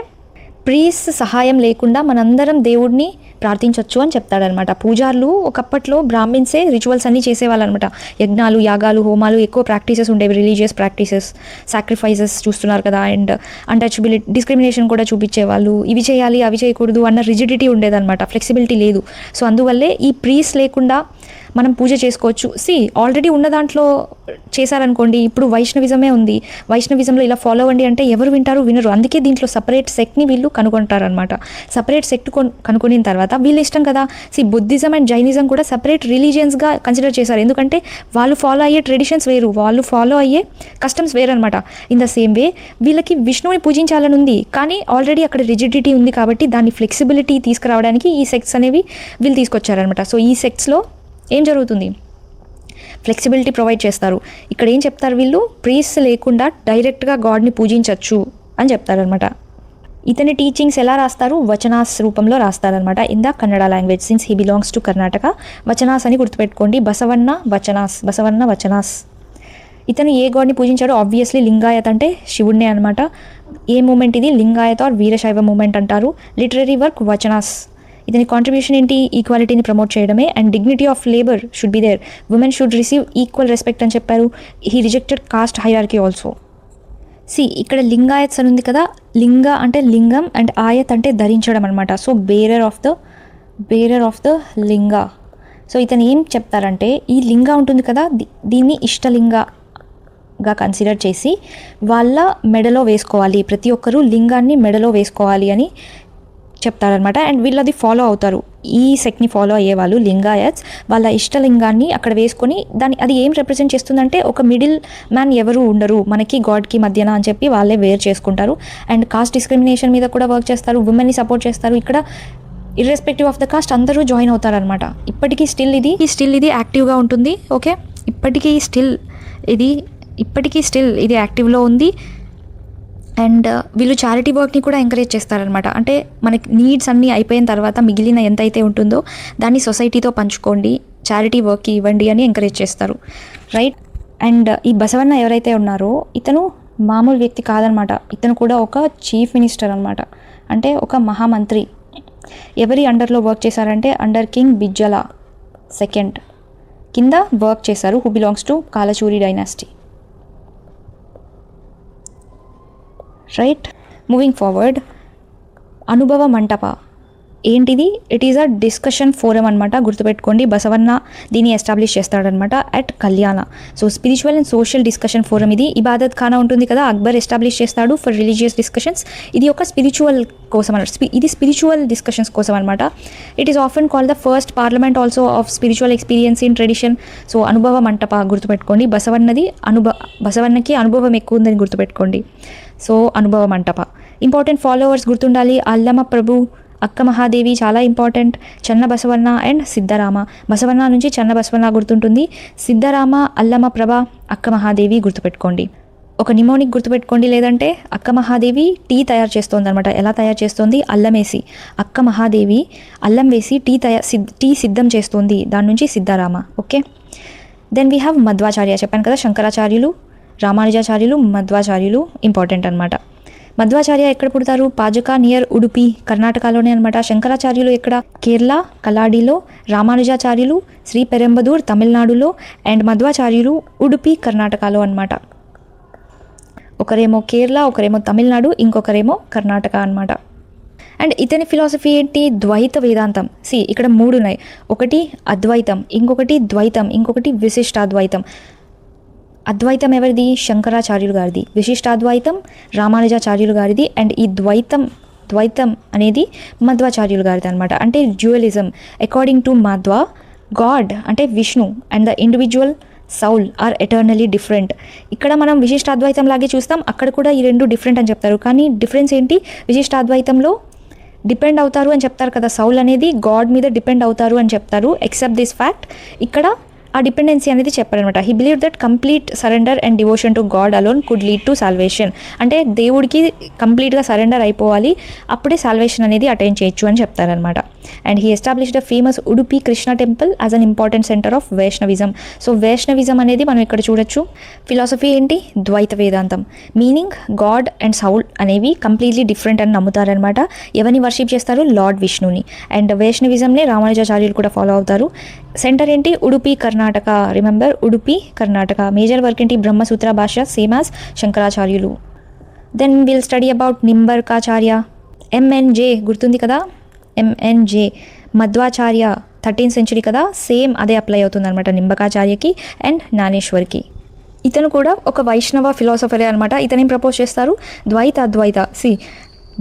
ప్రీస్ సహాయం లేకుండా మనందరం దేవుడిని ప్రార్థించవచ్చు అని చెప్తాడనమాట. పూజార్లు ఒకప్పట్లో బ్రాహ్మిన్సే రిచువల్స్ అన్నీ చేసేవాళ్ళనమాట. యజ్ఞాలు, యాగాలు, హోమాలు ఎక్కువ ప్రాక్టీసెస్ ఉండేవి, రిలీజియస్ ప్రాక్టీసెస్, సాక్రిఫైసెస్ చూస్తున్నారు కదా. అండ్ అన్టచబిలిటీ, డిస్క్రిమినేషన్ కూడా చూపించేవాళ్ళు. ఇవి చేయాలి, అవి చేయకూడదు అన్న రిజిడిటీ ఉండేదన్నమాట, ఫ్లెక్సిబిలిటీ లేదు. సో అందువల్లే ఈ ప్రీస్ లేకుండా మనం పూజ చేసుకోవచ్చు. ఆల్రెడీ ఉన్న దాంట్లో చేశారనుకోండి, ఇప్పుడు వైష్ణవిజమే ఉంది, వైష్ణవిజంలో ఇలా ఫాలో అవ్వండి అంటే ఎవరు వింటారు? వినరు. అందుకే దీంట్లో సపరేట్ సెక్ట్ని వీళ్ళు కనుగొంటారనమాట. సపరేట్ సెక్ట్ కనుక్కున్న తర్వాత వీళ్ళు ఇష్టం కదా. బుద్ధిజం అండ్ జైనిజం కూడా సపరేట్ రిలీజియన్స్గా కన్సిడర్ చేశారు, ఎందుకంటే వాళ్ళు ఫాలో అయ్యే ట్రెడిషన్స్ వేరు, వాళ్ళు ఫాలో అయ్యే కస్టమ్స్ వేరు అనమాట. ఇన్ ద సేమ్ వే వీళ్ళకి విష్ణువుని పూజించాలని ఉంది, కానీ ఆల్రెడీ అక్కడ రిజిడిటీ ఉంది కాబట్టి దాన్ని ఫ్లెక్సిబిలిటీ తీసుకురావడానికి ఈ సెక్ట్స్ అనేవి వీళ్ళు తీసుకొచ్చారనమాట. సో ఈ సెక్ట్స్లో ఏం జరుగుతుంది? ఫ్లెక్సిబిలిటీ ప్రొవైడ్ చేస్తారు. ఇక్కడ ఏం చెప్తారు వీళ్ళు? ప్రీస్ లేకుండా డైరెక్ట్గా గాడ్ని పూజించవచ్చు అని చెప్తారనమాట. ఇతని టీచింగ్స్ ఎలా రాస్తారు? వచనాస్ రూపంలో రాస్తారనమాట in the Kannada language, since he belongs to Karnataka. Vachanas అని గుర్తుపెట్టుకోండి, బసవన్న వచనాస్. ఇతను ఏ గాడ్ని పూజించాడు? ఆబ్వియస్లీ లింగాయత్ అంటే శివుడినే అనమాట. ఏ మూమెంట్ ఇది? లింగాయత్ ఆర్ వీరశైవ మూమెంట్ అంటారు. Literary work vachanas. ఇతని కాంట్రిబ్యూషన్ ఏంటి? ఈక్వాలిటీని ప్రమోట్ చేయడమే. And dignity of labour should be there, women should receive equal respect అని చెప్పారు. He rejected caste hierarchy also. ఇక్కడ లింగాయత్స్ అని ఉంది కదా, లింగ అంటే లింగం అండ్ ఆయత్ అంటే ధరించడం అనమాట. సో బేరర్ ఆఫ్ ద లింగ. సో ఇతను ఏం చెప్తారంటే ఈ లింగ ఉంటుంది కదా, దీన్ని ఇష్టలింగగా కన్సిడర్ చేసి వాళ్ళ మెడలో వేసుకోవాలి, ప్రతి ఒక్కరూ లింగాన్ని మెడలో వేసుకోవాలి అని చెప్తారనమాట. అండ్ వీళ్ళు అది ఫాలో అవుతారు, ఈ సెక్ట్ని ఫాలో అయ్యేవాళ్ళు లింగాయత్స్ వాళ్ళ ఇష్టలింగాన్ని అక్కడ వేసుకొని అది ఏం రిప్రజెంట్ చేస్తుందంటే ఒక మిడిల్ మ్యాన్ ఎవరు ఉండరు మనకి గాడ్కి మధ్యన అని చెప్పి వాళ్ళే వేర్ చేసుకుంటారు. అండ్ కాస్ట్ డిస్క్రిమినేషన్ మీద కూడా వర్క్ చేస్తారు, ఉమెన్ని సపోర్ట్ చేస్తారు. ఇక్కడ ఇర్రెస్పెక్టివ్ ఆఫ్ ద కాస్ట్ అందరూ జాయిన్ అవుతారనమాట. ఇప్పటికీ స్టిల్ ఇది యాక్టివ్గా ఉంటుంది. ఓకే, ఇప్పటికీ స్టిల్ ఇది యాక్టివ్లో ఉంది. అండ్ వీళ్ళు చారిటీ వర్క్ని కూడా ఎంకరేజ్ చేస్తారనమాట. అంటే మనకి నీడ్స్ అన్నీ అయిపోయిన తర్వాత మిగిలిన ఎంత అయితే ఉంటుందో దాన్ని సొసైటీతో పంచుకోండి, చారిటీ వర్క్కి ఇవ్వండి అని ఎంకరేజ్ చేస్తారు, రైట్. అండ్ ఈ బసవన్న ఎవరైతే ఉన్నారో ఇతను మామూలు వ్యక్తి కాదనమాట, ఇతను కూడా ఒక చీఫ్ మినిస్టర్ అనమాట, అంటే ఒక మహామంత్రి. ఎవరి అండర్లో వర్క్ చేశారంటే అండర్ కింగ్ బిజ్జల II కింద వర్క్ చేశారు, who belongs to Kalachuri dynasty, right. Moving forward, Anubhava Mantapa ఏంటిది? It is a discussion forum అనమాట, గుర్తుపెట్టుకోండి. బసవన్న దీన్ని ఎస్టాబ్లిష్ చేస్తాడనమాట at Kalyana. So spiritual and social discussion forum ఇది. ఇబాదత్ ఖానా ఉంటుంది కదా, అక్బర్ ఎస్టాబ్లిష్ చేస్తాడు ఫర్ రిలీజియస్ డిస్కషన్స్. ఇది ఒక స్పిరిచువల్ కోసం అనమాట, ఇది స్పిరిచువల్ డిస్కషన్స్ కోసం అనమాట. It is often called the first parliament also of spiritual experience in tradition. So Anubhava Mantapa గుర్తుపెట్టుకోండి, బసవన్నకి అనుభవం ఎక్కువ ఉందని గుర్తుపెట్టుకోండి. సో అనుభవ మంటప. ఇంపార్టెంట్ ఫాలోవర్స్ గుర్తుండాలి, అల్లమ ప్రభు, అక్క మహాదేవి చాలా ఇంపార్టెంట్, చెన్న బసవన్న అండ్ సిద్ధరామ. బసవన్న నుంచి చెన్న బసవన్న గుర్తుంటుంది, సిద్ధరామ, అల్లమ ప్రభ, అక్క మహాదేవి గుర్తుపెట్టుకోండి. ఒక నిమోనిక్ గుర్తుపెట్టుకోండి, లేదంటే అక్క మహాదేవి టీ తయారు చేస్తుంది అనమాట. ఎలా తయారు చేస్తుంది? అల్లం వేసి. అక్క మహాదేవి అల్లం వేసి టీ సిద్ధం చేస్తుంది, దాని నుంచి Siddharama. Okay, then we have Madhvacharya. చెప్పాను కదా, శంకరాచార్యులు, రామానుజాచార్యులు, మధ్వాచార్యులు ఇంపార్టెంట్ అనమాట. మధ్వాచార్య ఎక్కడ పుడతారు? పాజక నియర్ ఉడుపి, కర్ణాటకలోనే అనమాట. శంకరాచార్యులు ఎక్కడ? కేరళ కలాడిలో. రామానుజాచార్యులు శ్రీ పెరంబదూర్ తమిళనాడులో. అండ్ మధ్వాచార్యులు ఉడుపి కర్ణాటకలో అనమాట. ఒకరేమో కేరళ, ఒకరేమో తమిళనాడు, ఇంకొకరేమో కర్ణాటక అనమాట. అండ్ ఇతని ఫిలాసఫీ ఏంటి? ద్వైత వేదాంతం. ఇక్కడ 3 ఉన్నాయి. ఒకటి అద్వైతం, ఇంకొకటి ద్వైతం, ఇంకొకటి విశిష్టాద్వైతం. అద్వైతం ఎవరిది? శంకరాచార్యులు గారిది. విశిష్టాద్వైతం రామానుజాచార్యులు గారిది. అండ్ ఈ ద్వైతం అనేది మధ్వాచార్యులు గారిది అనమాట. అంటే dualism. According to Madhva, God అంటే Vishnu and the individual soul are eternally different. ఇక్కడ మనం విశిష్టాద్వైతం లాగే చూస్తాం, అక్కడ కూడా ఈ 2 డిఫరెంట్ అని చెప్తారు. కానీ డిఫరెన్స్ ఏంటి? విశిష్టాద్వైతంలో డిపెండ్ అవుతారు అని చెప్తారు కదా, సౌల్ అనేది గాడ్ మీద డిపెండ్ అవుతారు అని చెప్తారు. ఎక్సెప్ట్ దిస్ ఫ్యాక్ట్, ఇక్కడ ఆ డిపెండెన్సీ అనేది చెప్పారనమాట. He believe that complete surrender and devotion to God alone could lead to salvation. అంటే దేవుడికి కంప్లీట్గా సరెండర్ అయిపోవాలి, అప్పుడే సాల్వేషన్ అనేది అటైన్ చేయొచ్చు అని చెప్తారనమాట. And he established a famous Udupi Krishna temple as an important centre of Vaishnavism. So Vaishnavism అనేది మనం ఇక్కడ చూడొచ్చు. ఫిలాసఫీ ఏంటి? ద్వైత వేదాంతం. మీనింగ్ గాడ్ అండ్ సౌల్ అనేవి కంప్లీట్లీ డిఫరెంట్ అని నమ్ముతారనమాట. ఎవరిని వర్షిప్ చేస్తారు? లార్డ్ విష్ణుని. అండ్ వైష్ణవిజంనే రామానుజాచార్యులు కూడా ఫాలో అవుతారు. సెంటర్ ఏంటి? Udupi Karnataka. Remember, Udupi Karnataka. Major work ఏంటి? బ్రహ్మసూత్ర భాష్య, సేమ్ యాజ్ శంకరాచార్యులు. Then will study about Nimbarkacharya. MNJ గుర్తుంది కదా, ఎంఎన్జే మధ్వాచార్య 13th century కదా, సేమ్ అదే అప్లై అవుతుంది అనమాట నింబకాచార్యకి అండ్ జ్ఞానేశ్వర్కి. ఇతను కూడా ఒక వైష్ణవ ఫిలాసఫరే అనమాట. ఇతనేం ప్రపోజ్ చేస్తారు? అద్వైత.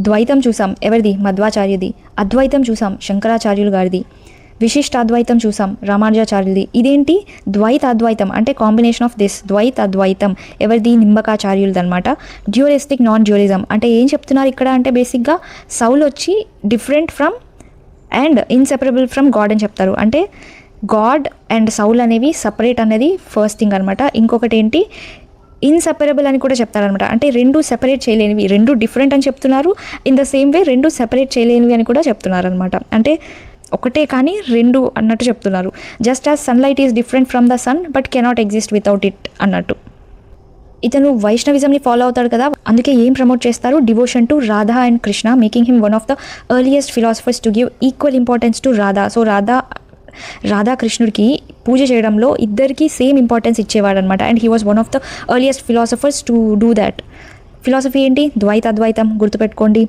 ద్వైతం చూసాం ఎవరిది? మధ్వాచార్యది. అద్వైతం చూసాం శంకరాచార్యులు గారిది. విశిష్టాద్వైతం చూసాం రామానుజాచార్యులది. ఇదేంటి? అద్వైతం అంటే కాంబినేషన్ ఆఫ్ దిస్. అద్వైతం ఎవరిది? నింబకాచార్యులది అనమాట. డ్యూయలిస్టిక్ నాన్ డ్యూయలిజం అంటే ఏం చెప్తున్నారు ఇక్కడ అంటే బేసిక్గా సౌల్ వచ్చి different from and inseparable from God అని చెప్తారు. అంటే గాడ్ అండ్ సౌల్ అనేవి సపరేట్ అనేది ఫస్ట్ థింగ్ అనమాట. ఇంకొకటి ఏంటి? ఇన్సెపరబుల్ అని కూడా చెప్తారనమాట. అంటే 2 సెపరేట్ చేయలేనివి, 2 డిఫరెంట్ అని చెప్తున్నారు. In the same way 2 separate చేయలేనివి అని కూడా చెప్తున్నారు అనమాట. అంటే ఒకటే కానీ 2 అన్నట్టు చెప్తున్నారు. Just as sunlight is different from the sun but cannot exist without it అన్నట్టు. ఇతను వైష్ణవిజంని ఫాలో అవుతాడు కదా, అందుకే ఏం ప్రమోట్ చేస్తారు? Devotion to Radha and Krishna, making him one of the earliest philosophers to give equal importance to Radha. So రాధాకృష్ణుడికి పూజ చేయడంలో ఇద్దరికి సేమ్ ఇంపార్టెన్స్ ఇచ్చేవాడు అనమాట. And he was one of the earliest philosophers to do that. Philosophy ఏంటి? అద్వైతం గుర్తుపెట్టుకోండి.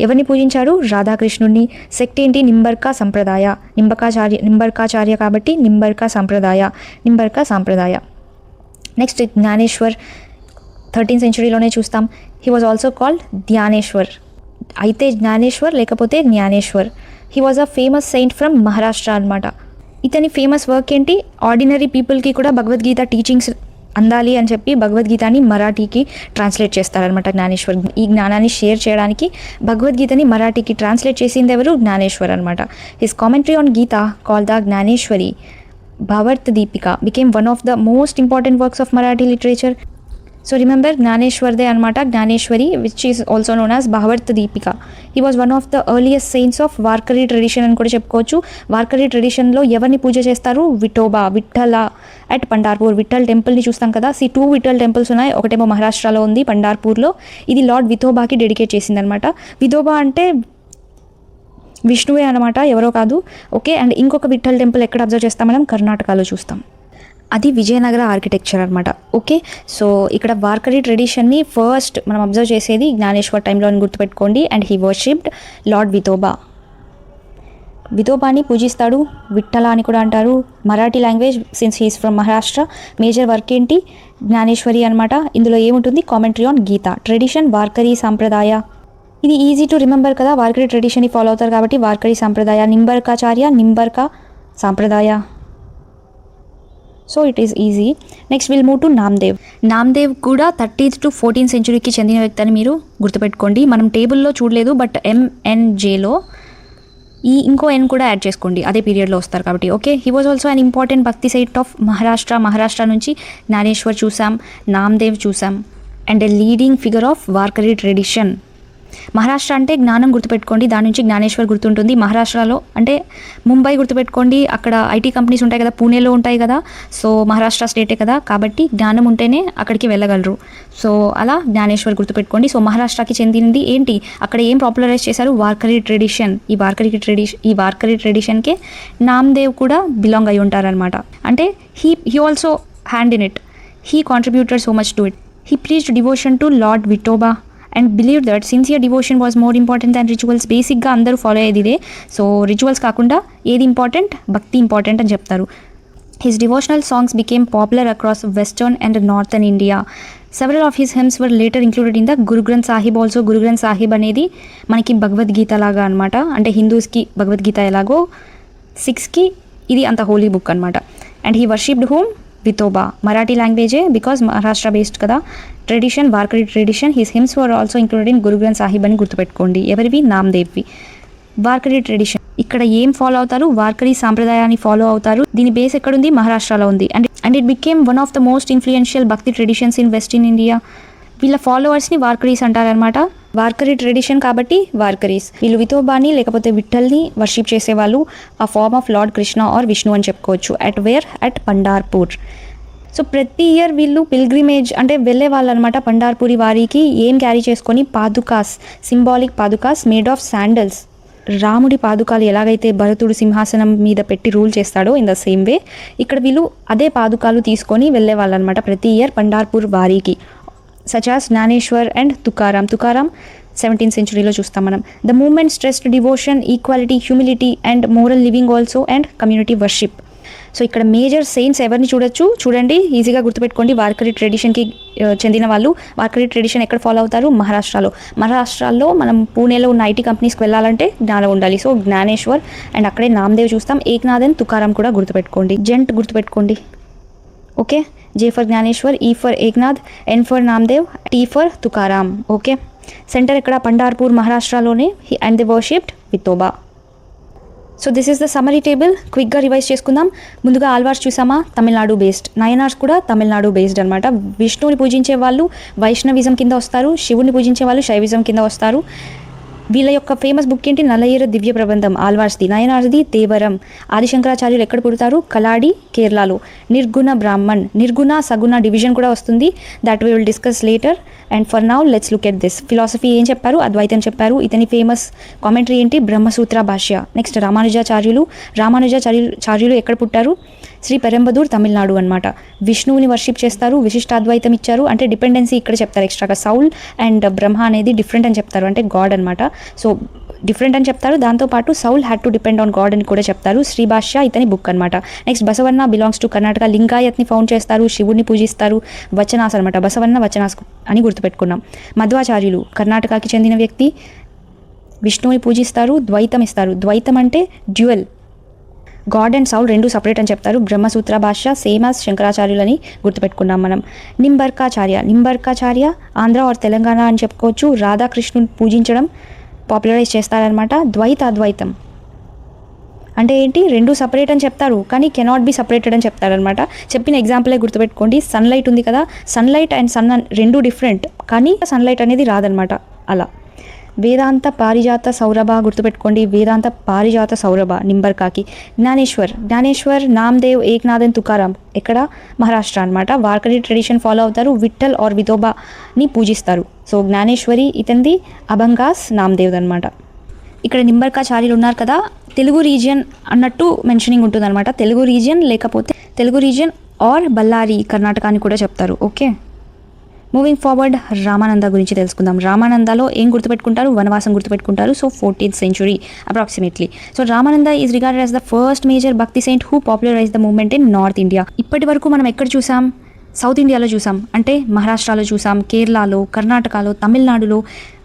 ఎవరిని పూజించారు? రాధాకృష్ణుడిని. సెక్ట్ ఏంటి? నింబర్కా సంప్రదాయ. నింబర్కాచార్య కాబట్టి నింబర్కా సాంప్రదాయ. నెక్స్ట్ జ్ఞానేశ్వర్ 13th centuryలోనే చూస్తాం. He was also called Dhyaneshwar. అయితే జ్ఞానేశ్వర్ లేకపోతే Jnaneshwar. He was a famous saint from Maharashtra అనమాట. ఇతని ఫేమస్ వర్క్ ఏంటి? ఆర్డినరీ పీపుల్కి కూడా భగవద్గీత టీచింగ్స్ అందాలి అని చెప్పి భగవద్గీతని మరాఠీకి ట్రాన్స్లేట్ చేస్తారనమాట జ్ఞానేశ్వర్. ఈ జ్ఞానాన్ని షేర్ చేయడానికి భగవద్గీతని మరాఠీకి ట్రాన్స్లేట్ చేసింది ఎవరు? జ్ఞానేశ్వర్ అనమాట. His commentary on Gita called the Jnaneshwari Bhavartha Deepika became one of the most important works of Marathi literature. So remember Gnaneshwarde anamata, Gnaneshwari, which is also known as Bhavarta Deepika. He was one of the earliest saints of Varkari tradition అని కూడా చెప్పుకోవచ్చు. వార్కరీ ట్రెడిషన్లో ఎవరిని పూజ చేస్తారు? విఠోబా, విఠల అట్ పండార్పూర్. విఠల్ టెంపుల్ని చూస్తాం కదా. 2 విఠల్ టెంపుల్స్ ఉన్నాయి. ఒకటేమో మహారాష్ట్రలో ఉంది పండార్పూర్లో. ఇది లార్డ్ విఠోబాకి డెడికేట్ చేసిందనమాట. విఠోబా అంటే విష్ణువే అనమాట, ఎవరో కాదు. ఓకే, అండ్ ఇంకొక విఠల్ టెంపుల్ ఎక్కడ అబ్జర్వ్ చేస్తాం మనం? కర్ణాటకలో చూస్తాం. అది విజయనగర ఆర్కిటెక్చర్ అనమాట. ఓకే, సో ఇక్కడ వార్కరీ ట్రెడిషన్ని ఫస్ట్ మనం అబ్జర్వ్ చేసేది జ్ఞానేశ్వర్ టైంలో అని గుర్తుపెట్టుకోండి. అండ్ హీ వర్షిప్డ్ లార్డ్ విఠోబాని పూజిస్తాడు. విఠల అని కూడా అంటారు. Marathi language, since he's from Maharashtra. Major work ఏంటి? జ్ఞానేశ్వరి అనమాట. ఇందులో ఏముంటుంది? Commentary on Gita. Tradition Warkari Sampradaya. ఇది ఈజీ టు రిమెంబర్ కదా, వార్కరీ ట్రెడిషన్ని ఫాలో అవుతారు కాబట్టి వార్కరీ సాంప్రదాయ. నింబర్కాచార్య, నింబర్కా సాంప్రదాయ. So it is easy. Next will move to Namdev కూడా 13th to 14th centuryకి చెందిన వ్యక్తి అని మీరు గుర్తుపెట్టుకోండి. మనం టేబుల్లో చూడలేదు, బట్ ఎంఎన్జేలో ఈ ఇంకో ఎన్ కూడా యాడ్ చేసుకోండి, అదే పీరియడ్లో వస్తారు కాబట్టి. Okay, he was also an important bhakti saint of Maharashtra నుంచి జ్ఞానేశ్వర్ చూసాం, నామ్దేవ్ చూసాం. And a leading figure of Warkari tradition. Maharashtra అంటే జ్ఞానం గుర్తుపెట్టుకోండి, దాని నుంచి జ్ఞానేశ్వర్ గుర్తుంటుంది. మహారాష్ట్రలో అంటే ముంబై గుర్తుపెట్టుకోండి, అక్కడ ఐటీ కంపెనీస్ ఉంటాయి కదా, పూణేలో ఉంటాయి కదా, సో మహారాష్ట్ర స్టేటే కదా, కాబట్టి జ్ఞానం ఉంటేనే అక్కడికి వెళ్ళగలరు. సో అలా జ్ఞానేశ్వర్ గుర్తుపెట్టుకోండి. సో మహారాష్ట్రకి చెందినది ఏంటి, అక్కడ ఏం పాపులరైజ్ చేశారు, వార్కరీ ట్రెడిషన్. ఈ వార్కరీ ట్రెడిషన్కే నామ్దేవ్ కూడా బిలాంగ్ అయి ఉంటారనమాట. అంటే he also hand in it, he contributed so much to it. He preached devotion to lord Vithoba and believe that sincere devotion was more important than rituals. బేసిక్గా అందరూ ఫాలో అయ్యేది ఇదే. సో రిచువల్స్ కాకుండా ఏది ఇంపార్టెంట్, భక్తి ఇంపార్టెంట్ అని చెప్తారు. His devotional songs became popular across western and northern India. Several of his hymns were later included in the Guru Granth Sahib also. Guru Granth Sahib అనేది మనకి భగవద్గీత లాగా అనమాట. అంటే హిందూస్కి భగవద్గీత ఎలాగో సిక్స్కి ఇది అంత హోలీ బుక్ అనమాట. And he worshipped whom Vithoba. Marathi లాంగ్వేజే, బికాజ్ మహారాష్ట్ర బేస్డ్ కదా tradition, Warkari tradition. His hymns were also included in Guru Granth Sahib అని గుర్తుపెట్టుకోండి. ఎవరివి, నామ్దేవ్వి. వార్కరీ ట్రెడిషన్ ఇక్కడ ఏం ఫాలో అవుతారు, వార్కరీ సాంప్రదాయాన్ని ఫాలో అవుతారు. దీని బేస్ ఎక్కడుంది, మహారాష్ట్రలో ఉంది. And it became one of the most influential bhakti traditions in west in India. వీళ్ళ ఫాలోవర్స్ని వార్కరీస్ అంటారనమాట. వార్కరీ ట్రెడిషన్ కాబట్టి వార్కరీస్. వీళ్ళు విఠోబాని లేకపోతే విఠల్ని వర్షిప్ చేసేవాళ్ళు. ఆ form of lord Krishna or Vishnu అని చెప్పుకోవచ్చు. అట్ పండార్పూర్. సో ప్రతి ఇయర్ వీళ్ళు పిల్గ్రిమేజ్ అంటే వెళ్ళే వాళ్ళు అనమాట. పండార్పూరి వారికి ఏం క్యారీ చేసుకొని, padukas, symbolic padukas made of sandals. రాముడి పాదుకాలు ఎలాగైతే భరతుడు సింహాసనం మీద పెట్టి రూల్ చేస్తాడో, ఇన్ ద సేమ్ వే ఇక్కడ వీళ్ళు అదే పాదుకాలు తీసుకొని వెళ్ళే వాళ్ళు అనమాట ప్రతి ఇయర్ పండార్పూర్ వారికి. Such as Dnyaneshwar and Tukaram 17th centuryలో చూస్తాం మనం. The movement stressed devotion, equality, humility and moral living also and community worship. So ఇక్కడ మేజర్ సెయింట్స్ ఎవరిని చూడండి, ఈజీగా గుర్తుపెట్టుకోండి. వార్కరీ ట్రెడిషన్కి చెందిన వాళ్ళు. వార్కరీ ట్రెడిషన్ ఎక్కడ ఫాలో అవుతారు, మహారాష్ట్రలో మనం పూణేలో ఉన్న ఐటీ కంపెనీస్కి వెళ్ళాలంటే జ్ఞానం ఉండాలి. సో జ్ఞానేశ్వర్ అండ్ అక్కడే నామ్దేవ్ చూస్తాం. ఏక్నాథ్ అండ్ తుకారాం కూడా గుర్తుపెట్టుకోండి. జెంట్ గుర్తుపెట్టుకోండి. Okay, J for Jnaneshwar, E for Eknath, N for Namdev, T for Tukaram. Okay, centre ఇక్కడ పండార్పూర్ మహారాష్ట్రలోనే. And the worshipped Vithoba. So this is the summary table. క్విక్గా రివైజ్ చేసుకుందాం. ముందుగా ఆల్వార్స్ చూసామా, తమిళనాడు బేస్డ్. నయనార్స్ కూడా తమిళనాడు బేస్డ్ అనమాట. విష్ణువుని పూజించే వాళ్ళు వైష్ణవిజం కింద వస్తారు, శివుని పూజించే వాళ్ళు శైవిజం కింద వస్తారు. వీళ్ళ యొక్క ఫేమస్ బుక్ ఏంటి, నల్లయ్యర దివ్య ప్రబంధం ఆల్వార్స్ది. నయనార్ది తేవరం. ఆదిశంకరాచార్యులు ఎక్కడ పుడతారు, కలాడి, కేరళలో. నిర్గుణ బ్రాహ్మణ్, నిర్గుణ సగుణ డివిజన్ కూడా వస్తుంది. That we will discuss later. And for now let's look at this. Philosophy ఏం చెప్పారు, అద్వైతం చెప్పారు. ఇతని ఫేమస్ కామెంటరీ ఏంటి, బ్రహ్మసూత్ర భాష్య. నెక్స్ట్ రామానుజాచార్యులు ఎక్కడ పుట్టారు, శ్రీ పెరంబదూర్, తమిళనాడు అనమాట. విష్ణువుని వర్షిప్ చేస్తారు, విశిష్టాద్వైతం ఇచ్చారు. అంటే డిపెండెన్సీ ఇక్కడ చెప్తారు ఎక్స్ట్రాగా. సౌల్ అండ్ బ్రహ్మ అనేది డిఫరెంట్ అని చెప్తారు, అంటే గాడ్ అనమాట. సో డిఫరెంట్ అని చెప్తారు. దాంతోపాటు soul had to depend on god అని కూడా చెప్తారు. శ్రీ భాష్య ఇతని బుక్ అనమాట. Next Basavanna belongs to Karnataka. లింగాయత్ని ఫౌండ్ చేస్తారు, శివుడిని పూజిస్తారు. వచనాస్ అనమాట, బసవన్న వచనాస్ అని గుర్తుపెట్టుకున్నాం. మధ్వాచార్యులు కర్ణాటకకి చెందిన వ్యక్తి. విష్ణువుని పూజిస్తారు, ద్వైతం ఇస్తారు. ద్వైతం అంటే డ్యూయల్, గాడ్ అండ్ సౌల్ రెండు సపరేట్ అని చెప్తారు. బ్రహ్మసూత్ర భాష్య సేమ్ యాజ్ శంకరాచార్యులని గుర్తుపెట్టుకున్నాం మనం. నింబర్కాచార్య ఆంధ్ర ఆర్ తెలంగాణ అని చెప్పుకోవచ్చు. రాధాకృష్ణుని పూజించడం పాపులరైజ్ చేస్తారనమాట. అద్వైతం అంటే ఏంటి, రెండు సపరేట్ అని చెప్తారు కానీ కెనాట్ బి సపరేటెడ్ అని చెప్తారనమాట. చెప్పిన ఎగ్జాంపులే గుర్తుపెట్టుకోండి. సన్లైట్ ఉంది కదా, సన్లైట్ అండ్ సన్ రెండు డిఫరెంట్, కానీ సన్లైట్ అనేది రాదనమాట. అలా వేదాంత పారిజాత సౌరభ గుర్తుపెట్టుకోండి. వేదాంత పారిజాత సౌరభ నింబర్కాకి. జ్ఞానేశ్వర్, నామ్దేవ్, ఏక్నాథ్ అండ్ తుకారాం ఎక్కడ, మహారాష్ట్ర అనమాట. వార్కరీ ట్రెడిషన్ ఫాలో అవుతారు. విఠల్ ఆర్ విఠోబాని పూజిస్తారు. సో జ్ఞానేశ్వరి ఇతంది, అభంగాస్ నామ్దేవ్ అనమాట. ఇక్కడ నింబర్కాచార్యులు ఉన్నారు కదా, తెలుగు రీజియన్ అన్నట్టు మెన్షనింగ్ ఉంటుంది అనమాట. తెలుగు రీజియన్ లేకపోతే తెలుగు రీజియన్ ఆర్ బళ్ళారి కర్ణాటక అని కూడా చెప్తారు. ఓకే, మూవింగ్ ఫార్వర్డ్ రామానంద గురించి తెలుసుకుందాం. రామానందలో ఏం గుర్తుపెట్టుకుంటారు, వనవాసం గుర్తుపెట్టుకుంటారు. So 14th century approximately. So Ramananda is regarded as the first major bhakti saint who popularize the movement in north India. ఇప్పటి వరకు మనం ఎక్కడ చూసాం, సౌత్ ఇండియాలో చూసాం. అంటే మహారాష్ట్రలో చూసాం, కేరళలో, కర్ణాటకలో, తమిళనాడులో,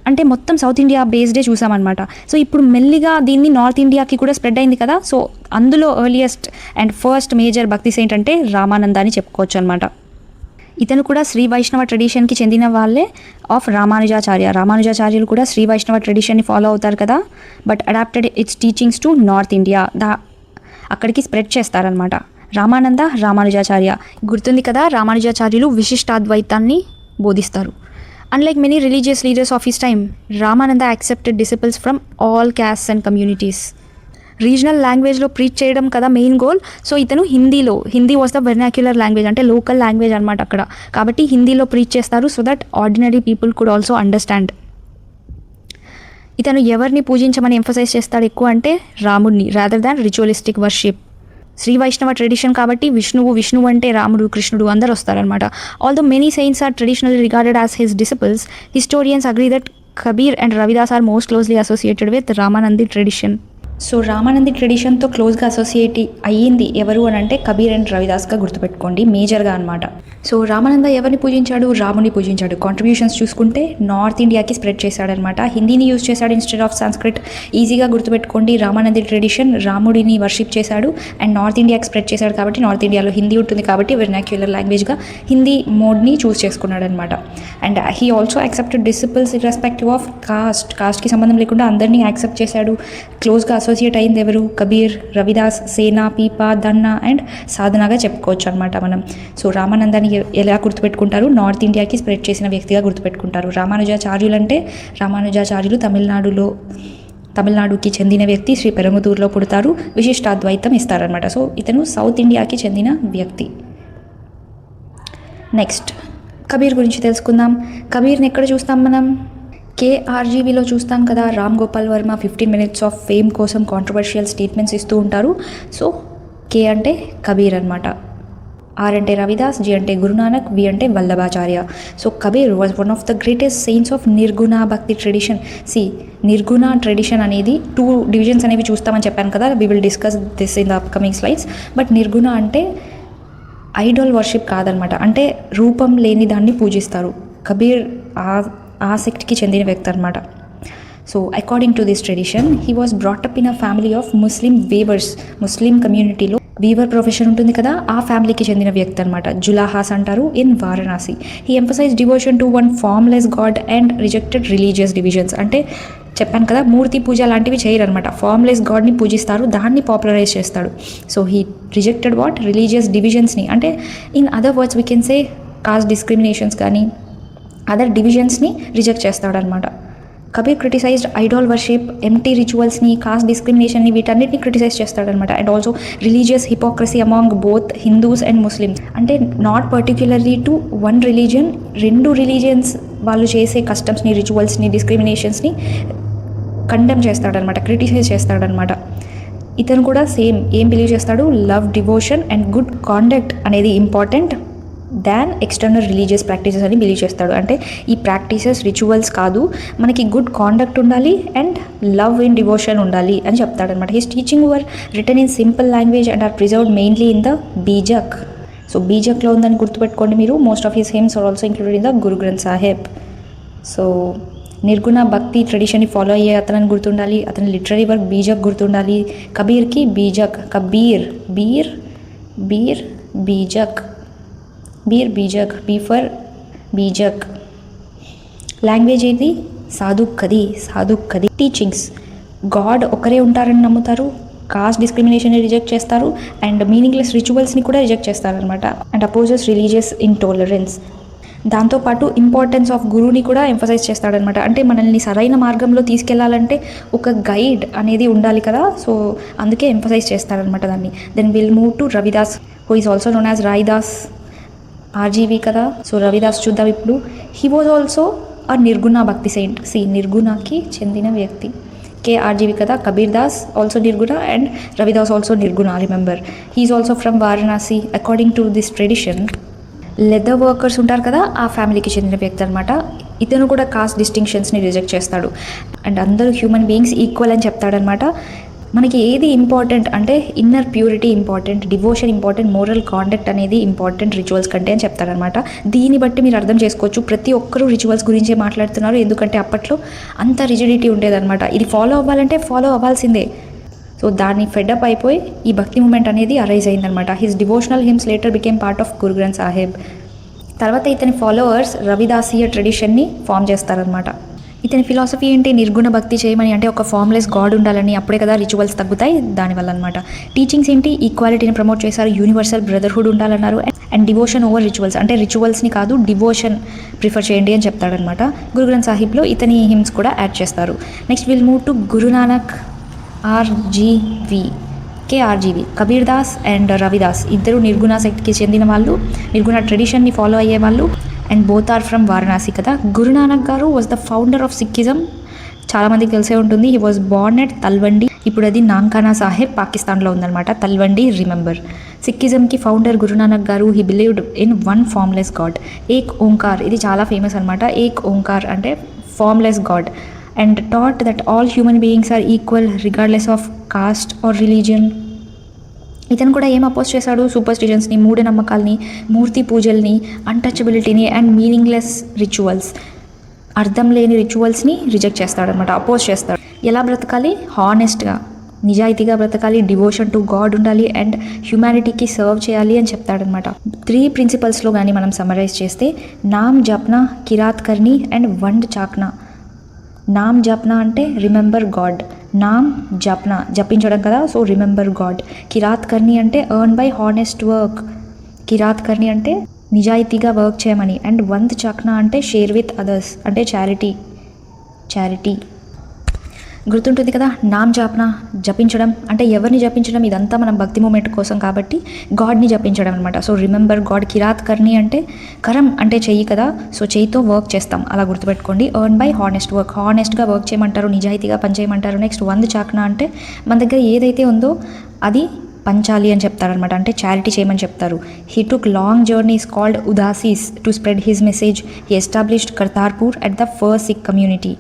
అంటే మొత్తం సౌత్ ఇండియా బేస్డే చూసామన్నమాట. సో ఇప్పుడు మెల్లిగా దీన్ని నార్త్ ఇండియాకి కూడా స్ప్రెడ్ అయింది కదా. సో అందులో earliest and first major bhakti Saint అంటే రామానంద అని చెప్పుకోవచ్చు అనమాట. ఇతను కూడా శ్రీ వైష్ణవ ట్రెడిషన్కి చెందిన వాళ్ళే ఆఫ్ రామానుజాచార్యులు కూడా శ్రీ వైష్ణవ ట్రెడిషన్ని ఫాలో అవుతారు కదా, but adapted its teachings to north India. అక్కడికి స్ప్రెడ్ చేస్తారనమాట. రామానంద, రామానుజాచార్య గుర్తుంది కదా. రామానుజాచార్యులు విశిష్టాద్వైతాన్ని బోధిస్తారు. Unlike many religious leaders of his time, Ramananda accepted disciples from all castes and communities. Regional లాంగ్వేజ్లో ప్రీచ్ చేయడం కదా మెయిన్ గోల్. సో ఇతను Hindi was the vernacular language, అంటే లోకల్ లాంగ్వేజ్ అనమాట అక్కడ. కాబట్టి హిందీలో ప్రీచ్ చేస్తారు so that ordinary people could also understand. ఇతను ఎవరిని పూజించమని ఎంఫసైజ్ చేస్తాడు ఎక్కువ అంటే రాముడిని, rather than ritualistic worship. Shri Vaishnava tradition కాబట్టి విష్ణువు అంటే రాముడు, కృష్ణుడు అందరు వస్తారనమాట. Although many saints are traditionally regarded as his disciples, historians agree that Kabir and Ravidas are most closely associated with Ramanandi tradition. So Ramanandi ట్రెడిషన్తో క్లోజ్గా అసోసియేట్ అయ్యింది ఎవరు అని అంటే కబీర్ అండ్ రవిదాస్గా గుర్తుపెట్టుకోండి, మేజర్గా అనమాట. సో రామానంద ఎవరిని పూజించాడు? రాముని పూజించాడు. కాంట్రిబ్యూషన్స్ చూసుకుంటే నార్త్ ఇండియాకి స్ప్రెడ్ చేశాడనమాట. హిందీని యూజ్ చేశాడు ఇన్స్టెడ్ ఆఫ్ సంస్కృత్. ఈజీగా గుర్తుపెట్టుకోండి, రామానంది ట్రెడిషన్ రాముడిని వర్షిప్ చేశాడు అండ్ నార్త్ ఇండియాకి స్ప్రెడ్ చేశాడు. కాబట్టి నార్త్ ఇండియాలో హిందీ ఉంటుంది కాబట్టి వెర్నాక్యులర్ లాంగ్వేజ్గా హిందీ మోడ్ని చూస్ చేసుకున్నాడు అనమాట. And he also accepted disciples irrespective of కాస్ట్కి సంబంధం లేకుండా అందరినీ యాక్సెప్ట్ చేశాడు. క్లోజ్గా అసోసియేట్ అయింది ఎవరు? కబీర్, రవిదాస్, సేనా, పీపా, దన్నా అండ్ సాధనగా చెప్పుకోవచ్చు అనమాట మనం. సో రామానందాన్ని ఎలా గుర్తుపెట్టుకుంటారు? నార్త్ ఇండియాకి స్ప్రెడ్ చేసిన వ్యక్తిగా గుర్తుపెట్టుకుంటారు. రామానుజాచార్యులు అంటే రామానుజాచార్యులు తమిళనాడుకి చెందిన వ్యక్తి. శ్రీ పెరంగుతూరులో పుడతారు. విశిష్టాద్వైతం ఇస్తారనమాట. సో ఇతను సౌత్ ఇండియాకి చెందిన వ్యక్తి. నెక్స్ట్ కబీర్ గురించి తెలుసుకుందాం. కబీర్ని ఎక్కడ చూస్తాం మనం? KRGVలో చూస్తాం కదా. Ram Gopal Varma 15 minutes of fame కోసం కాంట్రవర్షియల్ స్టేట్మెంట్స్ ఇస్తూ ఉంటారు. సో K అంటే కబీర్ అనమాట. R అంటే రవిదాస్, G అంటే గురునానక్, V అంటే Vallabhacharya. So Kabir was one of the greatest saints of నిర్గుణ భక్తి ట్రెడిషన్. నిర్గుణ ట్రెడిషన్ అనేది 2 divisions అనేవి చూస్తామని చెప్పాను కదా. We will discuss this in the upcoming slides. But నిర్గుణ అంటే ఐడల్ వర్షిప్ కాదనమాట, అంటే రూపం లేని దాన్ని పూజిస్తారు. కబీర్ ఆ సెక్ట్కి చెందిన వ్యక్తి అనమాట. So according to this tradition he was brought up in a family of Muslim weavers. Muslim కమ్యూనిటీలో వీవర్ ప్రొఫెషన్ ఉంటుంది కదా, ఆ ఫ్యామిలీకి చెందిన వ్యక్తి అనమాట. జులాహాస్ అంటారు in Varanasi. He emphasise devotion to one formless God and rejected religious divisions. అంటే చెప్పాను కదా, మూర్తి పూజ లాంటివి చేయరు అనమాట. ఫార్మ్లెస్ గాడ్ని పూజిస్తారు, దాన్ని పాపులరైజ్ చేస్తాడు. So he rejected what? Religious డివిజన్స్ని. అంటే in other words we can say caste discriminations కానీ అదర్ డివిజన్స్ని రిజెక్ట్ చేస్తాడనమాట. Kabir criticized idol worship, empty రిచువల్స్ని, కాస్ట్ డిస్క్రిమినేషన్ని, వీటన్నిటిని క్రిటిసైజ్ చేస్తాడనమాట. And also religious hypocrisy among both Hindus and Muslims. అంటే not particularly to one religion, 2 religions వాళ్ళు చేసే కస్టమ్స్ని, రిచువల్స్ని, డిస్క్రిమినేషన్స్ని కండెమ్ చేస్తాడనమాట, క్రిటిసైజ్ చేస్తాడనమాట. ఇతను కూడా సేమ్ ఏం బిలీవ్ చేస్తాడు? Love, devotion and good conduct అనేది important than external religious practices అని బిలీవ్ చేస్తాడు. అంటే ఈ ప్రాక్టీసెస్ రిచువల్స్ కాదు, మనకి గుడ్ కాండక్ట్ ఉండాలి అండ్ లవ్ అండ్ డివోషన్ ఉండాలి అని చెప్తాడనమాట. His teaching were written in simple language and are preserved mainly in the Bijak. So బీజక్లో ఉందని గుర్తుపెట్టుకోండి మీరు. Most of his hymns are also included in the Guru Granth Sahib. So nirguna bhakti ట్రెడిషన్ని follow అయ్యే అతనని గుర్తుండాలి. అతని లిటరరీ వర్క్ బీజక్ గుర్తుండాలి. కబీర్కి Bijak, Kabir Bijak, B for Bijak. Language ఏది? సాధుక్కది. టీచింగ్స్ గాడ్ ఒకరే ఉంటారని నమ్ముతారు, కాస్ట్ డిస్క్రిమినేషన్ని రిజెక్ట్ చేస్తారు అండ్ మీనింగ్లెస్ రిచువల్స్ని కూడా రిజెక్ట్ చేస్తారనమాట. And opposes religious intolerance. దాంతోపాటు ఇంపార్టెన్స్ ఆఫ్ గురువుని కూడా ఎంఫసైజ్ చేస్తాడనమాట. అంటే మనల్ని సరైన మార్గంలో తీసుకెళ్లాలంటే ఒక గైడ్ అనేది ఉండాలి కదా. సో అందుకే ఎంఫసైజ్ చేస్తాడనమాట దాన్ని. Then will move to Ravidas, who is also known as Raidas. RGV కదా. సో రవిదాస్ చూద్దాం ఇప్పుడు. హీ వాజ్ ఆల్సో ఆ నిర్గుణ భక్తి సెయింట్. నిర్గుణకి చెందిన వ్యక్తి. KRGV కదా. Kabir Das also nirguna and Ravidas also nirguna. Remember, he's also from Varanasi. According to this tradition leather workers ఉంటారు కదా, ఆ ఫ్యామిలీకి చెందిన వ్యక్తి అనమాట. ఇతను కూడా కాస్ట్ డిస్టింక్షన్స్ని రిజెక్ట్ చేస్తాడు అండ్ అందరూ హ్యూమన్ బీయింగ్స్ ఈక్వల్ అని చెప్తాడనమాట. మనకి ఏది ఇంపార్టెంట్ అంటే inner purity important, devotion important, moral conduct అనేది ఇంపార్టెంట్ రిచువల్స్ కంటే అని చెప్తారనమాట. దీన్ని బట్టి మీరు అర్థం చేసుకోవచ్చు ప్రతి ఒక్కరూ రిచువల్స్ గురించే మాట్లాడుతున్నారు, ఎందుకంటే అప్పట్లో అంత రిజిడిటీ ఉండేదన్నమాట. ఇది ఫాలో అవ్వాలంటే ఫాలో అవ్వాల్సిందే. సో దాన్ని ఫెడప్ అయిపోయి ఈ భక్తి మూమెంట్ అనేది అరైజ్ అయిందనమాట. His devotional hymns later became part of Guru Granth Sahib. తర్వాత ఇతని ఫాలోవర్స్ రవిదాసీయ ట్రెడిషన్ని ఫామ్ చేస్తారనమాట. ఇతని ఫిలాసఫీ ఏంటి? నిర్గుణ భక్తి చేయమని, అంటే ఒక ఫార్మ్లెస్ గాడ్ ఉండాలని, అప్పుడే కదా రిచువల్స్ తగ్గుతాయి దానివల్ల అనమాట. టీచింగ్స్ ఏంటి? ఈక్వాలిటీని ప్రమోట్ చేశారు, యూనివర్సల్ బ్రదర్హుడ్ ఉండాలన్నారు, అండ్ డివోషన్ ఓవర్ రిచువల్స్, అంటే రిచువల్స్ని కాదు డివోషన్ ప్రిఫర్ చేయండి అని చెప్తాడనమాట. గురు గ్రంథ్ సాహిబ్లో ఇతని హిమ్స్ కూడా యాడ్ చేస్తారు. Next will move to Guru Nanak RGV. Kabir Das and Ravidas ఇద్దరు నిర్గుణ సెక్ట్కి చెందిన వాళ్ళు, నిర్గుణ ట్రెడిషన్ని ఫాలో అయ్యే వాళ్ళు, and both are from Varanasi కదా. గురునానక్ గారు was the founder of Sikhism, చాలామందికి తెలిసే ఉంటుంది. He was born at Talwandi, ఇప్పుడు అది నాంకానా సాహెబ్ పాకిస్తాన్లో ఉందన్నమాట. తల్వండి రిమెంబర్. సిక్కిజంకి ఫౌండర్ గురునానక్ గారు. He believed in one formless god, Ek Onkar. ఇది చాలా ఫేమస్ అనమాట. ఏక్ ఓంకార్ అంటే formless God, and taught that all human beings are equal regardless of caste or religion. ఇతను కూడా ఏం అపోజ్ చేశాడు? సూపర్స్టిషన్స్ని, మూఢనమ్మకాల్ని, మూర్తి పూజల్ని, అన్టచబిలిటీని అండ్ మీనింగ్లెస్ రిచువల్స్, అర్థం లేని రిచువల్స్ని రిజెక్ట్ చేస్తాడనమాట, అపోజ్ చేస్తాడు. ఎలా బ్రతకాలి? హానెస్ట్గా, నిజాయితీగా బ్రతకాలి, డివోషన్ టు గాడ్ ఉండాలి, అండ్ హ్యూమానిటీకి సర్వ్ చేయాలి అని చెప్తాడనమాట. 3 ప్రిన్సిపల్స్లో కానీ మనం సమరైజ్ చేస్తే, నామ్ జప్నా, కిరాత్ కర్నీ అండ్ వండ్ చాక్నా. నామ్ జప్నా అంటే రిమెంబర్ గాడ్, నామ్ జప్నా జపించడం కదా, so remember god. Kirat Karni అంటే earn by honest work, కిరాత్ Karni అంటే నిజాయితీగా వర్క్ చేయమని, అండ్ వంత్ చాక్నా అంటే షేర్ విత్ అదర్స్, అంటే చారిటీ. గుర్తుంటుంది కదా, నామ్ జాప్నా జపించడం అంటే ఎవరిని జపించడం? ఇదంతా మనం భక్తి మూమెంట్ కోసం కాబట్టి గాడ్ని జపించడం అనమాట. So remember god. Kirat Karni అంటే కరం అంటే చెయ్యి కదా, సో చెయ్యితో వర్క్ చేస్తాం, అలా గుర్తుపెట్టుకోండి. ఎర్న్ బై హానెస్ట్ వర్క్, హానెస్ట్గా వర్క్ చేయమంటారు, నిజాయితీగా పనిచేయమంటారు. నెక్స్ట్ వంద్ చాక్నా అంటే మన దగ్గర ఏదైతే ఉందో అది పంచాలి అని చెప్తారనమాట, అంటే చారిటీ చేయమని చెప్తారు. He took long journeys called Udasis to spread his message. He established Kartarpur at the first Sikh community.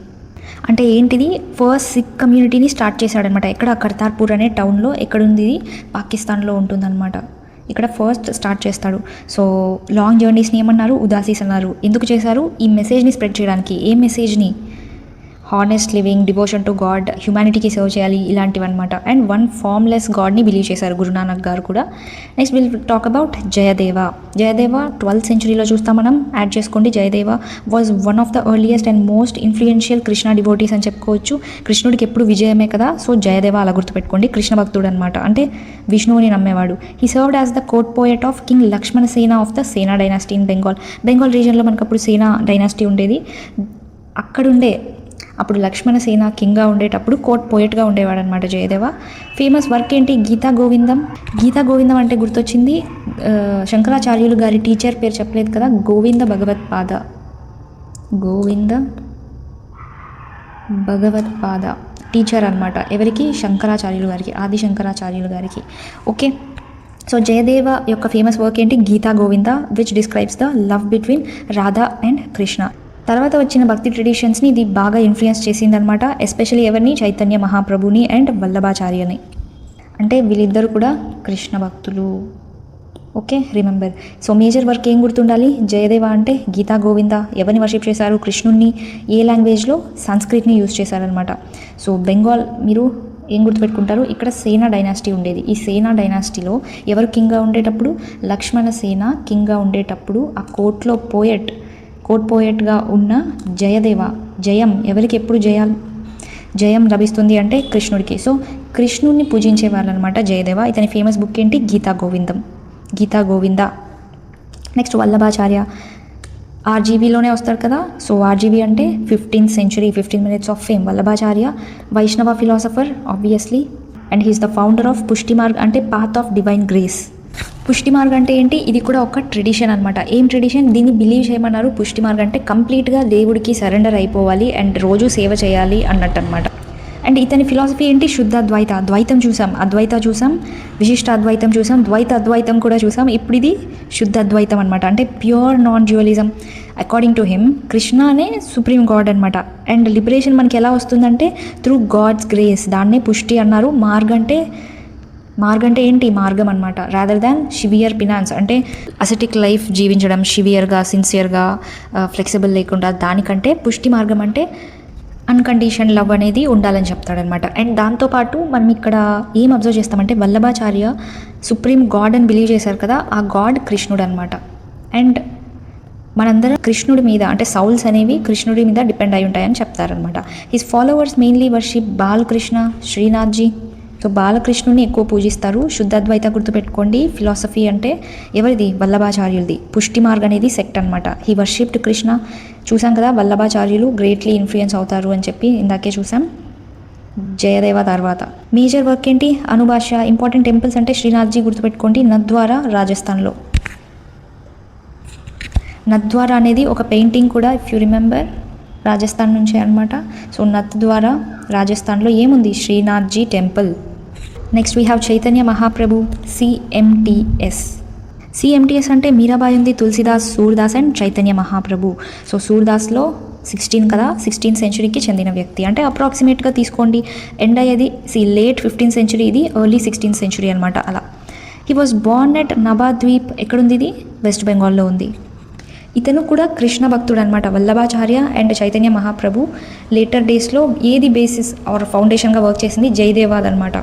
అంటే ఏంటిది? ఫస్ట్ సిక్ కమ్యూనిటీని స్టార్ట్ చేశాడనమాట. ఎక్కడ? కర్తార్పూర్ అనే టౌన్లో. ఎక్కడుంది ఇది? పాకిస్తాన్లో ఉంటుందన్నమాట. ఇక్కడ ఫస్ట్ స్టార్ట్ చేస్తాడు. సో లాంగ్ జర్నీస్ని ఏమన్నారు? ఉదాసీస్ అన్నారు. ఎందుకు చేశారు? ఈ మెసేజ్ని స్ప్రెడ్ చేయడానికి. ఏ మెసేజ్ని? Honest living, devotion to god, హ్యుమానిటీకి సర్వ్ చేయాలి, ఇలాంటివన్నమాట. అండ్ వన్ ఫార్మ్లెస్ గాడ్ని బిలీవ్ చేశారు గురునానక్ గారు కూడా. Next will talk about Jayadeva. 12th centuryలో చూస్తాం మనం, యాడ్ చేసుకోండి. Jayadeva was one of the earliest and most influential Krishna devotees అని చెప్పుకోవచ్చు. కృష్ణుడికి ఎప్పుడు విజయమే కదా, సో జయదేవ అలా గుర్తుపెట్టుకోండి. కృష్ణ భక్తుడు అనమాట, అంటే విష్ణువుని నమ్మేవాడు. He served as the court poet of king Lakshmana Sena of the Sena dynasty in Bengal రీజియన్లో మనకు అప్పుడు సేనా డైనాసిటీ ఉండేది. అప్పుడు లక్ష్మణ సేన కింగ్గా ఉండేటప్పుడు కోర్ట్ పోయట్గా ఉండేవాడు అనమాట జయదేవ. ఫేమస్ వర్క్ ఏంటి? గీతా గోవిందం. గీతా గోవిందం అంటే గుర్తొచ్చింది శంకరాచార్యులు గారి టీచర్ పేరు చెప్పలేదు కదా, గోవింద భగవత్పాద టీచర్ అనమాట. ఎవరికి? శంకరాచార్యులు గారికి, ఆది శంకరాచార్యులు గారికి. ఓకే, సో జయదేవ యొక్క ఫేమస్ వర్క్ ఏంటి? Gita Govinda, which describes the love between Radha and Krishna. తర్వాత వచ్చిన భక్తి ట్రెడిషన్స్ని ఇది బాగా ఇన్ఫ్లుయెన్స్ చేసిందనమాట. ఎస్పెషల్లీ ఎవరిని? చైతన్య మహాప్రభుని అండ్ వల్లభాచార్యని. అంటే వీళ్ళిద్దరు కూడా కృష్ణ భక్తులు. Okay, remember. So major work ఏం గుర్తుండాలి? జయదేవ అంటే గీతా గోవింద. ఎవరిని వర్షిప్ చేశారు? కృష్ణుని. ఏ లాంగ్వేజ్లో? సంస్కృత్ని యూజ్ చేశారనమాట. సో బెంగాల్ మీరు ఏం గుర్తుపెట్టుకుంటారు? ఇక్కడ సేనా డైనాసిటీ ఉండేది. ఈ సేనా డైనాసిటీలో ఎవరు కింగ్గా ఉండేటప్పుడు? లక్ష్మణ సేన కింగ్గా ఉండేటప్పుడు ఆ కోర్ట్ పోయట్గా ఉన్న జయదేవ. జయం ఎవరికి? ఎప్పుడు జయం లభిస్తుంది అంటే కృష్ణుడికి. సో కృష్ణుడిని పూజించే వాళ్ళనమాట జయదేవ. ఇతని ఫేమస్ బుక్ ఏంటి? గీతా గోవింద. నెక్స్ట్ వల్లభాచార్య. ఆర్జీబీలోనే వస్తాడు కదా, సో ఆర్జీబీ అంటే 15th century, 15 minutes of fame. Vallabhacharya వైష్ణవ philosopher obviously, and he's the founder of పుష్టి మార్గ్ అంటే పాత్ ఆఫ్ డివైన్ గ్రేస్. పుష్టి మార్గ్ అంటే ఏంటి? ఇది కూడా ఒక ట్రెడిషన్ అనమాట. ఏం ట్రెడిషన్? దీన్ని బిలీవ్ చేయమన్నారు. పుష్టి మార్గ్ అంటే కంప్లీట్గా దేవుడికి సరెండర్ అయిపోవాలి అండ్ రోజు సేవ చేయాలి అన్నట్టు అనమాట. అండ్ ఇతని ఫిలాసఫీ ఏంటి? శుద్ధ అద్వైత. ద్వైతం చూసాం, అద్వైత చూసాం, విశిష్ట అద్వైతం చూసాం, అద్వైతం కూడా చూసాం. ఇప్పుడు ఇది శుద్ధ అద్వైతం అనమాట, అంటే pure non dualism. According to him కృష్ణనే సుప్రీం గాడ్ అనమాట. అండ్ లిబరేషన్ మనకి ఎలా వస్తుందంటే త్రూ గాడ్స్ గ్రేస్. దాన్నే పుష్టి అన్నారు. మార్గ్ అంటే ఏంటి? మార్గం అనమాట. రాదర్ దాన్ షివియర్ పినాన్స్ అంటే అసెటిక్ లైఫ్ జీవించడం, షివియర్గా, సిన్సియర్గా, ఫ్లెక్సిబుల్ లేకుండా. దానికంటే పుష్టి మార్గం అంటే అన్కండిషన్ లవ్ అనేది ఉండాలని చెప్తాడనమాట. అండ్ దాంతోపాటు మనం ఇక్కడ ఏం అబ్జర్వ్ చేస్తామంటే వల్లభాచార్య సుప్రీం గాడ్ అని బిలీవ్ చేశారు కదా, ఆ గాడ్ కృష్ణుడు అనమాట. అండ్ మనందరం కృష్ణుడి మీద అంటే సౌల్స్ అనేవి కృష్ణుడి మీద డిపెండ్ అయి ఉంటాయని చెప్తారనమాట. His followers mainly worship Balakrishna, Shrinathji. So బాలకృష్ణుని ఎక్కువ పూజిస్తారు. శుద్ధాద్వైత గుర్తుపెట్టుకోండి. ఫిలాసఫీ అంటే ఎవరిది? వల్లభాచార్యులది. పుష్టి మార్గ్ అనేది సెక్ట్ అనమాట. He worshipped Krishna. చూసాం కదా వల్లభాచార్యులు గ్రేట్లీ ఇన్ఫ్లుయెన్స్ అవుతారు అని చెప్పి ఇందాకే చూసాం. జయదేవ తర్వాత మేజర్ వర్క్ ఏంటి? అనుభాష. ఇంపార్టెంట్ టెంపుల్స్ అంటే శ్రీనాథ్జీ గుర్తుపెట్టుకోండి. నద్వారా రాజస్థాన్లో. నద్వారా అనేది ఒక పెయింటింగ్ కూడా ఇఫ్ యూ రిమెంబర్ రాజస్థాన్ నుంచే అనమాట. సో నద్వారా రాజస్థాన్లో ఏముంది? Shrinathji temple. Next we have Chaitanya Mahaprabhu, CMTS. CMTS అంటే మీరాబాయి ఉంది, తులసిదాస్, సూర్దాస్ అండ్ చైతన్య మహాప్రభు. సో సూర్దాస్లో 16 కదా, 16th సెంచురీకి చెందిన వ్యక్తి. అంటే అప్రాక్సిమేట్గా తీసుకోండి. ఎండ్ అయ్యేది లేట్ 15th సెంచురీ, ఇది ఎర్లీ 16th సెంచురీ అనమాట. అలా హీ వాజ్ బోర్న్ ఎట్ నబాద్వీప్. ఎక్కడుంది ఇది? వెస్ట్ బెంగాల్లో ఉంది. ఇతను కూడా కృష్ణ భక్తుడు అనమాట. Vallabhacharya and Chaitanya Mahaprabhu later డేస్లో ఏది బేసిస్ ఆర్ ఫౌండేషన్గా వర్క్ చేసింది? జయదేవాద్ అనమాట.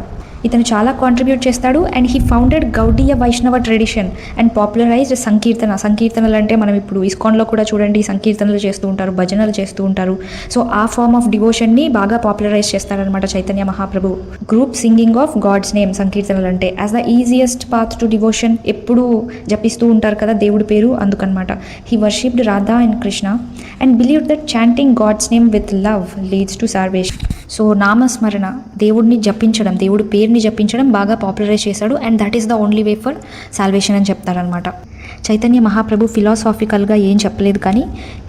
ఇతను చాలా కాంట్రిబ్యూట్ చేస్తాడు and he founded Gaudiya Vaishnava tradition and popularised సంకీర్తన. సంకీర్తనలు అంటే మనం ఇప్పుడు ఇస్కాన్లో కూడా చూడండి సంకీర్తనలు చేస్తూ ఉంటారు, భజనలు చేస్తూ ఉంటారు. సో ఆ ఫార్మ్ ఆఫ్ డివోషన్ని బాగా పాపులరైజ్ చేస్తారనమాట Chaitanya Mahaprabhu. Group singing of god's name సంకీర్తనలు అంటే as the easiest path to devotion. ఎప్పుడు జపిస్తూ ఉంటారు కదా దేవుడి పేరు, అందుకనమాట. He worshipped Radha and Krishna and believe that chanting god's name with love leads to salvation. So నామస్మరణ, దేవుడిని జపించడం, దేవుడి పేరుని జపించడం బాగా పాపులరైజ్ చేశాడు and that is the only way for salvation అని చెప్తారనమాట. చైతన్య మహాప్రభు ఫిలాసాఫికల్గా ఏం చెప్పలేదు కానీ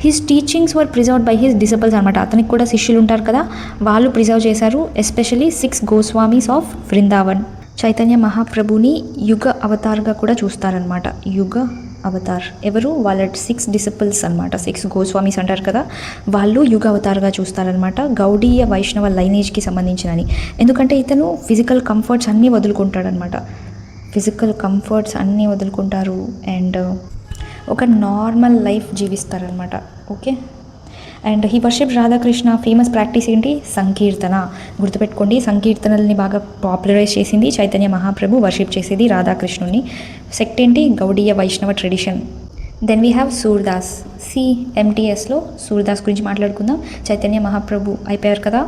his teachings were preserved by his disciples అనమాట. అతనికి కూడా శిష్యులు ఉంటారు కదా, వాళ్ళు ప్రిజర్వ్ చేశారు. Especially 6 Goswamis of Vrindavan. చైతన్య మహాప్రభుని యుగ అవతార్గా కూడా చూస్తారనమాట. యుగ అవతార్ ఎవరు? వాళ్ళ 6 డిసిపుల్స్ అనమాట. 6 గోస్వామీస్ అంటారు కదా, వాళ్ళు యుగ అవతార్గా చూస్తారనమాట. గౌడీయ వైష్ణవ లైనేజ్కి సంబంధించినని. ఎందుకంటే ఇతను ఫిజికల్ కంఫర్ట్స్ అన్నీ వదులుకుంటాడనమాట. ఫిజికల్ కంఫర్ట్స్ అన్నీ వదులుకుంటారు అండ్ ఒక నార్మల్ లైఫ్ జీవిస్తారనమాట. Okay. And he worship Radhakrishna. Famous practice ఏంటి? సంకీర్తన. గుర్తుపెట్టుకోండి, సంకీర్తనల్ని బాగా పాపులరైజ్ చేసింది చైతన్య మహాప్రభు. వర్షిప్ చేసేది రాధాకృష్ణుని. సెక్ట్ ఏంటి? Gaudiya Vaishnava tradition. Then we have Surdas. సిఎంటిఎస్లో సూర్దాస్ గురించి మాట్లాడుకుందాం. చైతన్య మహాప్రభు అయిపోయారు కదా.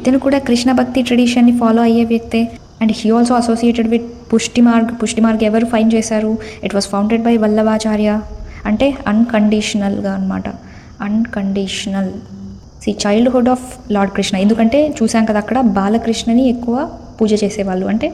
ఇతను కూడా కృష్ణ భక్తి ట్రెడిషన్ని ఫాలో అయ్యే వ్యక్తే. And he also associated with పుష్టి మార్గ్. పుష్టి మార్గ్ ఎవరు ఫైండ్ చేశారు? It was founded by Vallabhacharya. అంటే అన్కండిషనల్గా అనమాట. Unconditional. Childhood of lord Krishna. ఎందుకంటే చూసాం కదా అక్కడ బాలకృష్ణని ఎక్కువ పూజ చేసేవాళ్ళు, అంటే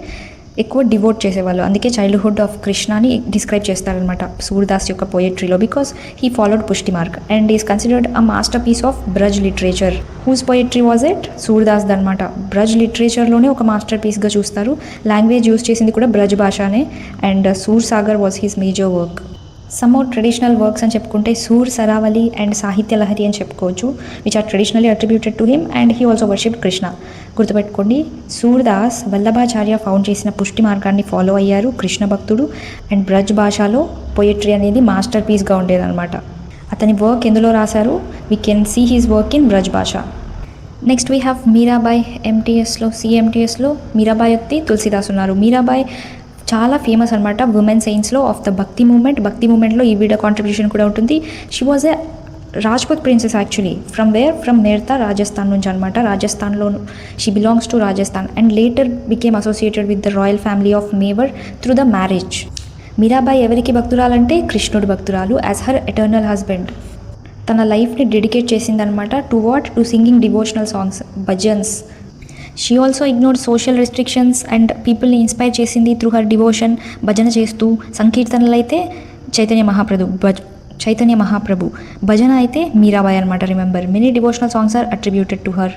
ఎక్కువ డివోట్ చేసేవాళ్ళు. అందుకే చైల్డ్హుడ్ ఆఫ్ కృష్ణని డిస్క్రైబ్ చేస్తారనమాట సూర్దాస్ యొక్క పోయట్రీలో. Because he followed Pushti Marg and is considered a masterpiece of Braj literature. Whose poetry was it? Surdas అనమాట. బ్రజ్ లిటరేచర్లోనే ఒక మాస్టర్ పీస్గా చూస్తారు. లాంగ్వేజ్ యూస్ చేసింది కూడా బ్రజ్ భాషనే. And Sur Sagar was his major work. Some of traditional works అని చెప్పుకుంటే సూర్ సరావలి అండ్ సాహిత్య లహరి అని చెప్పుకోవచ్చు, which are traditionally attributed to him and he also worshipped Krishna. గుర్తుపెట్టుకోండి, సూర్దాస్ వల్లభాచార్య ఫౌండ్ చేసిన పుష్టి మార్గాన్ని ఫాలో అయ్యారు, కృష్ణ భక్తుడు. అండ్ బ్రజ్ భాషలో పొయట్రీ అనేది మాస్టర్ పీస్గా ఉండేదన్నమాట. అతని వర్క్ ఎందులో రాశారు? We can see his work in Braj Bhasha. Next we have Mirabai. ఎంటీఎస్లో సిఎంటీఎస్లో మీరాబాయ్ వ్యక్తి, తులసిదాస్ ఉన్నారు. మీరాబాయ్ చాలా ఫేమస్ అనమాట ఉమెన్ సెయింట్స్లో of the bhakti movement. Bhakti మూమెంట్లో ఈవిడ కాంట్రిబ్యూషన్ కూడా ఉంటుంది. She was a Rajput princess actually. From where? From Merta, Rajasthan నుంచి అనమాట. రాజస్థాన్లో she belongs to Rajasthan and later became associated with the royal family of Mewar through the marriage. Mirabai ఎవరికి భక్తురాలంటే కృష్ణుడి భక్తురాలు యాజ్ హర్ ఎటర్నల్ హస్బెండ్. తన లైఫ్ని డెడికేట్ చేసిందనమాట to what? To singing devotional songs, bhajans. She also ignored social restrictions and పీపుల్ని ఇన్స్పైర్ చేసింది త్రూ హర్ డివోషన్. భజన చేస్తూ, సంకీర్తనలు అయితే చైతన్య మహాప్రభు, భజన అయితే మీరాబాయ్ అనమాట. Remember, many devotional songs are attributed to her.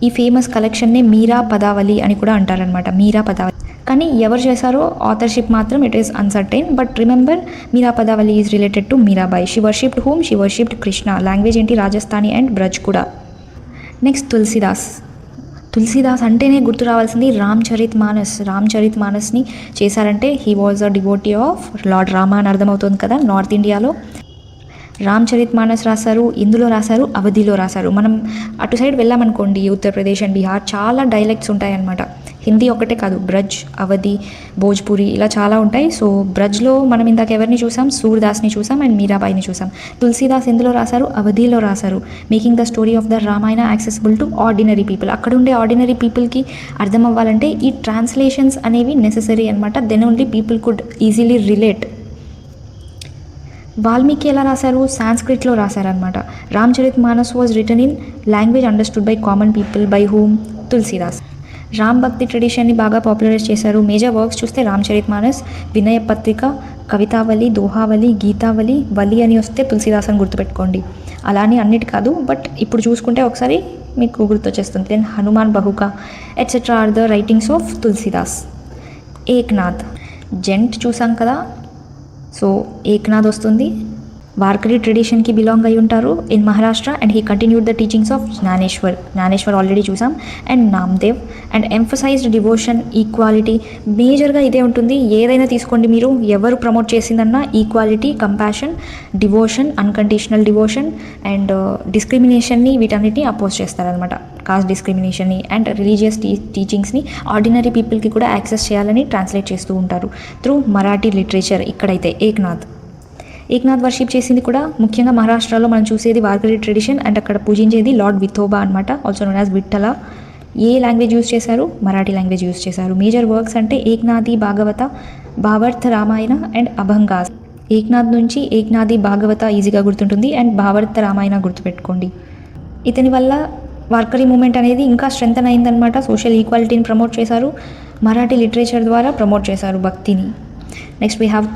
ఈ ఫేమస్ కలెక్షన్ని మీరా పదావళి అని కూడా అంటారనమాట. మీరా పదావళి. కానీ ఎవరు చేశారో ఆథర్షిప్ మాత్రం it is uncertain. But remember, Mira Padavali is related to Mirabai. She worshipped whom? She worshipped Krishna. Language ఏంటి? రాజస్థానీ అండ్ బ్రజ్ కూడా. నెక్స్ట్ తులసిదాస్. తులసిదాస్ అంటేనే గుర్తు రావాల్సింది రామ్చరిత్ మానస్. రామ్చరిత్ మానస్ని చేశారంటే he was a devotee of lord Rama అని అర్థమవుతుంది కదా. నార్త్ ఇండియాలో రామ్చరిత్ మానస్ రాశారు. ఇందులో రాశారు, అవధిలో రాశారు. మనం అటు సైడ్ వెళ్ళామనుకోండి, ఉత్తరప్రదేశ్ అండ్ బీహార్, చాలా డైలెక్ట్స్ ఉంటాయన్నమాట. హిందీ ఒకటే కాదు, బ్రజ్, అవధి, భోజ్పురి ఇలా చాలా ఉంటాయి. సో బ్రజ్లో మనం ఇందాక ఎవరిని చూసాం, సూర్దాస్ని చూసాం అండ్ మీరాబాయిని చూసాం. తులసీదాస్ ఎందులో రాశారు, అవధిలో రాశారు. Making the story of the Ramayana accessible to ordinary people. అక్కడ ఉండే ఆర్డినరీ పీపుల్కి అర్థం అవ్వాలంటే ఈ ట్రాన్స్లేషన్స్ అనేవి నెససరీ అనమాట. Then only people could easily relate. Valmiki ఎలా రాశారు, సాంస్క్రిట్లో రాశారనమాట. Ramcharit Manas was written in language understood by common people, by whom, Tulsidas. Ram bhakti ట్రెడిషన్ని బాగా పాపులరైజ్ చేశారు. మేజర్ వర్క్స్ చూస్తే రామ్చరిత్ మానస్, వినయ పత్రిక, కవితావళి, దోహావళి, గీతావళి, వలి అని వస్తే తులసీదాస్ అని గుర్తుపెట్టుకోండి. అలానే అన్నిటి కాదు, బట్ ఇప్పుడు చూసుకుంటే ఒకసారి మీకు గుర్తొచ్చేస్తుంది. Then Hanuman Bahuka etcetera are the writings of Tulsidas. Eknath, జెంట్ చూసాం కదా, సో ఏక్నాథ్ వస్తుంది. వార్కరీ ట్రెడిషన్కి బిలాంగ్ అయి ఉంటారు in Maharashtra and he continued the teachings of Dnyaneshwar already చూసాం, and Namdev. And emphasized devotion, equality, మేజర్గా ఇదే ఉంటుంది. ఏదైనా తీసుకోండి మీరు, ఎవరు ప్రమోట్ చేసిందన్నా equality, compassion, devotion, unconditional devotion and డిస్క్రిమినేషన్ని, వీటన్నిటిని అపోజ్ చేస్తారనమాట. కాస్ట్ డిస్క్రిమినేషన్ని అండ్ రిలీజియస్ టీచింగ్స్ని ఆర్డినరీ పీపుల్కి కూడా యాక్సెస్ చేయాలని ట్రాన్స్లేట్ చేస్తూ ఉంటారు త్రూ మరాఠీ లిటరేచర్. ఇక్కడైతే ఏక్నాథ్ వర్షిప్ చేసింది కూడా ముఖ్యంగా మహారాష్ట్రలో మనం చూసేది వార్కరీ ట్రెడిషన్ అండ్ అక్కడ పూజించేది లార్డ్ విఠోబా అనమాట, ఆల్సో నోన్ యాజ్ విఠల. ఏ లాంగ్వేజ్ యూజ్ చేశారు, మరాఠీ లాంగ్వేజ్ యూజ్ చేశారు. మేజర్ వర్క్స్ అంటే ఏక్నాథి భాగవత, భావార్థ రామాయణ అండ్ అభంగాస్. ఏక్నాథ్ నుంచి ఏక్నాథి భాగవత ఈజీగా గుర్తుంటుంది అండ్ భావార్థ రామాయణ గుర్తుపెట్టుకోండి. ఇతని వల్ల వార్కరీ మూమెంట్ అనేది ఇంకా స్ట్రెంథన్ అయిందనమాట. సోషల్ ఈక్వాలిటీని ప్రమోట్ చేశారు, మరాఠీ లిటరేచర్ ద్వారా ప్రమోట్ చేశారు భక్తిని. నెక్స్ట్ వీ హ్యావ్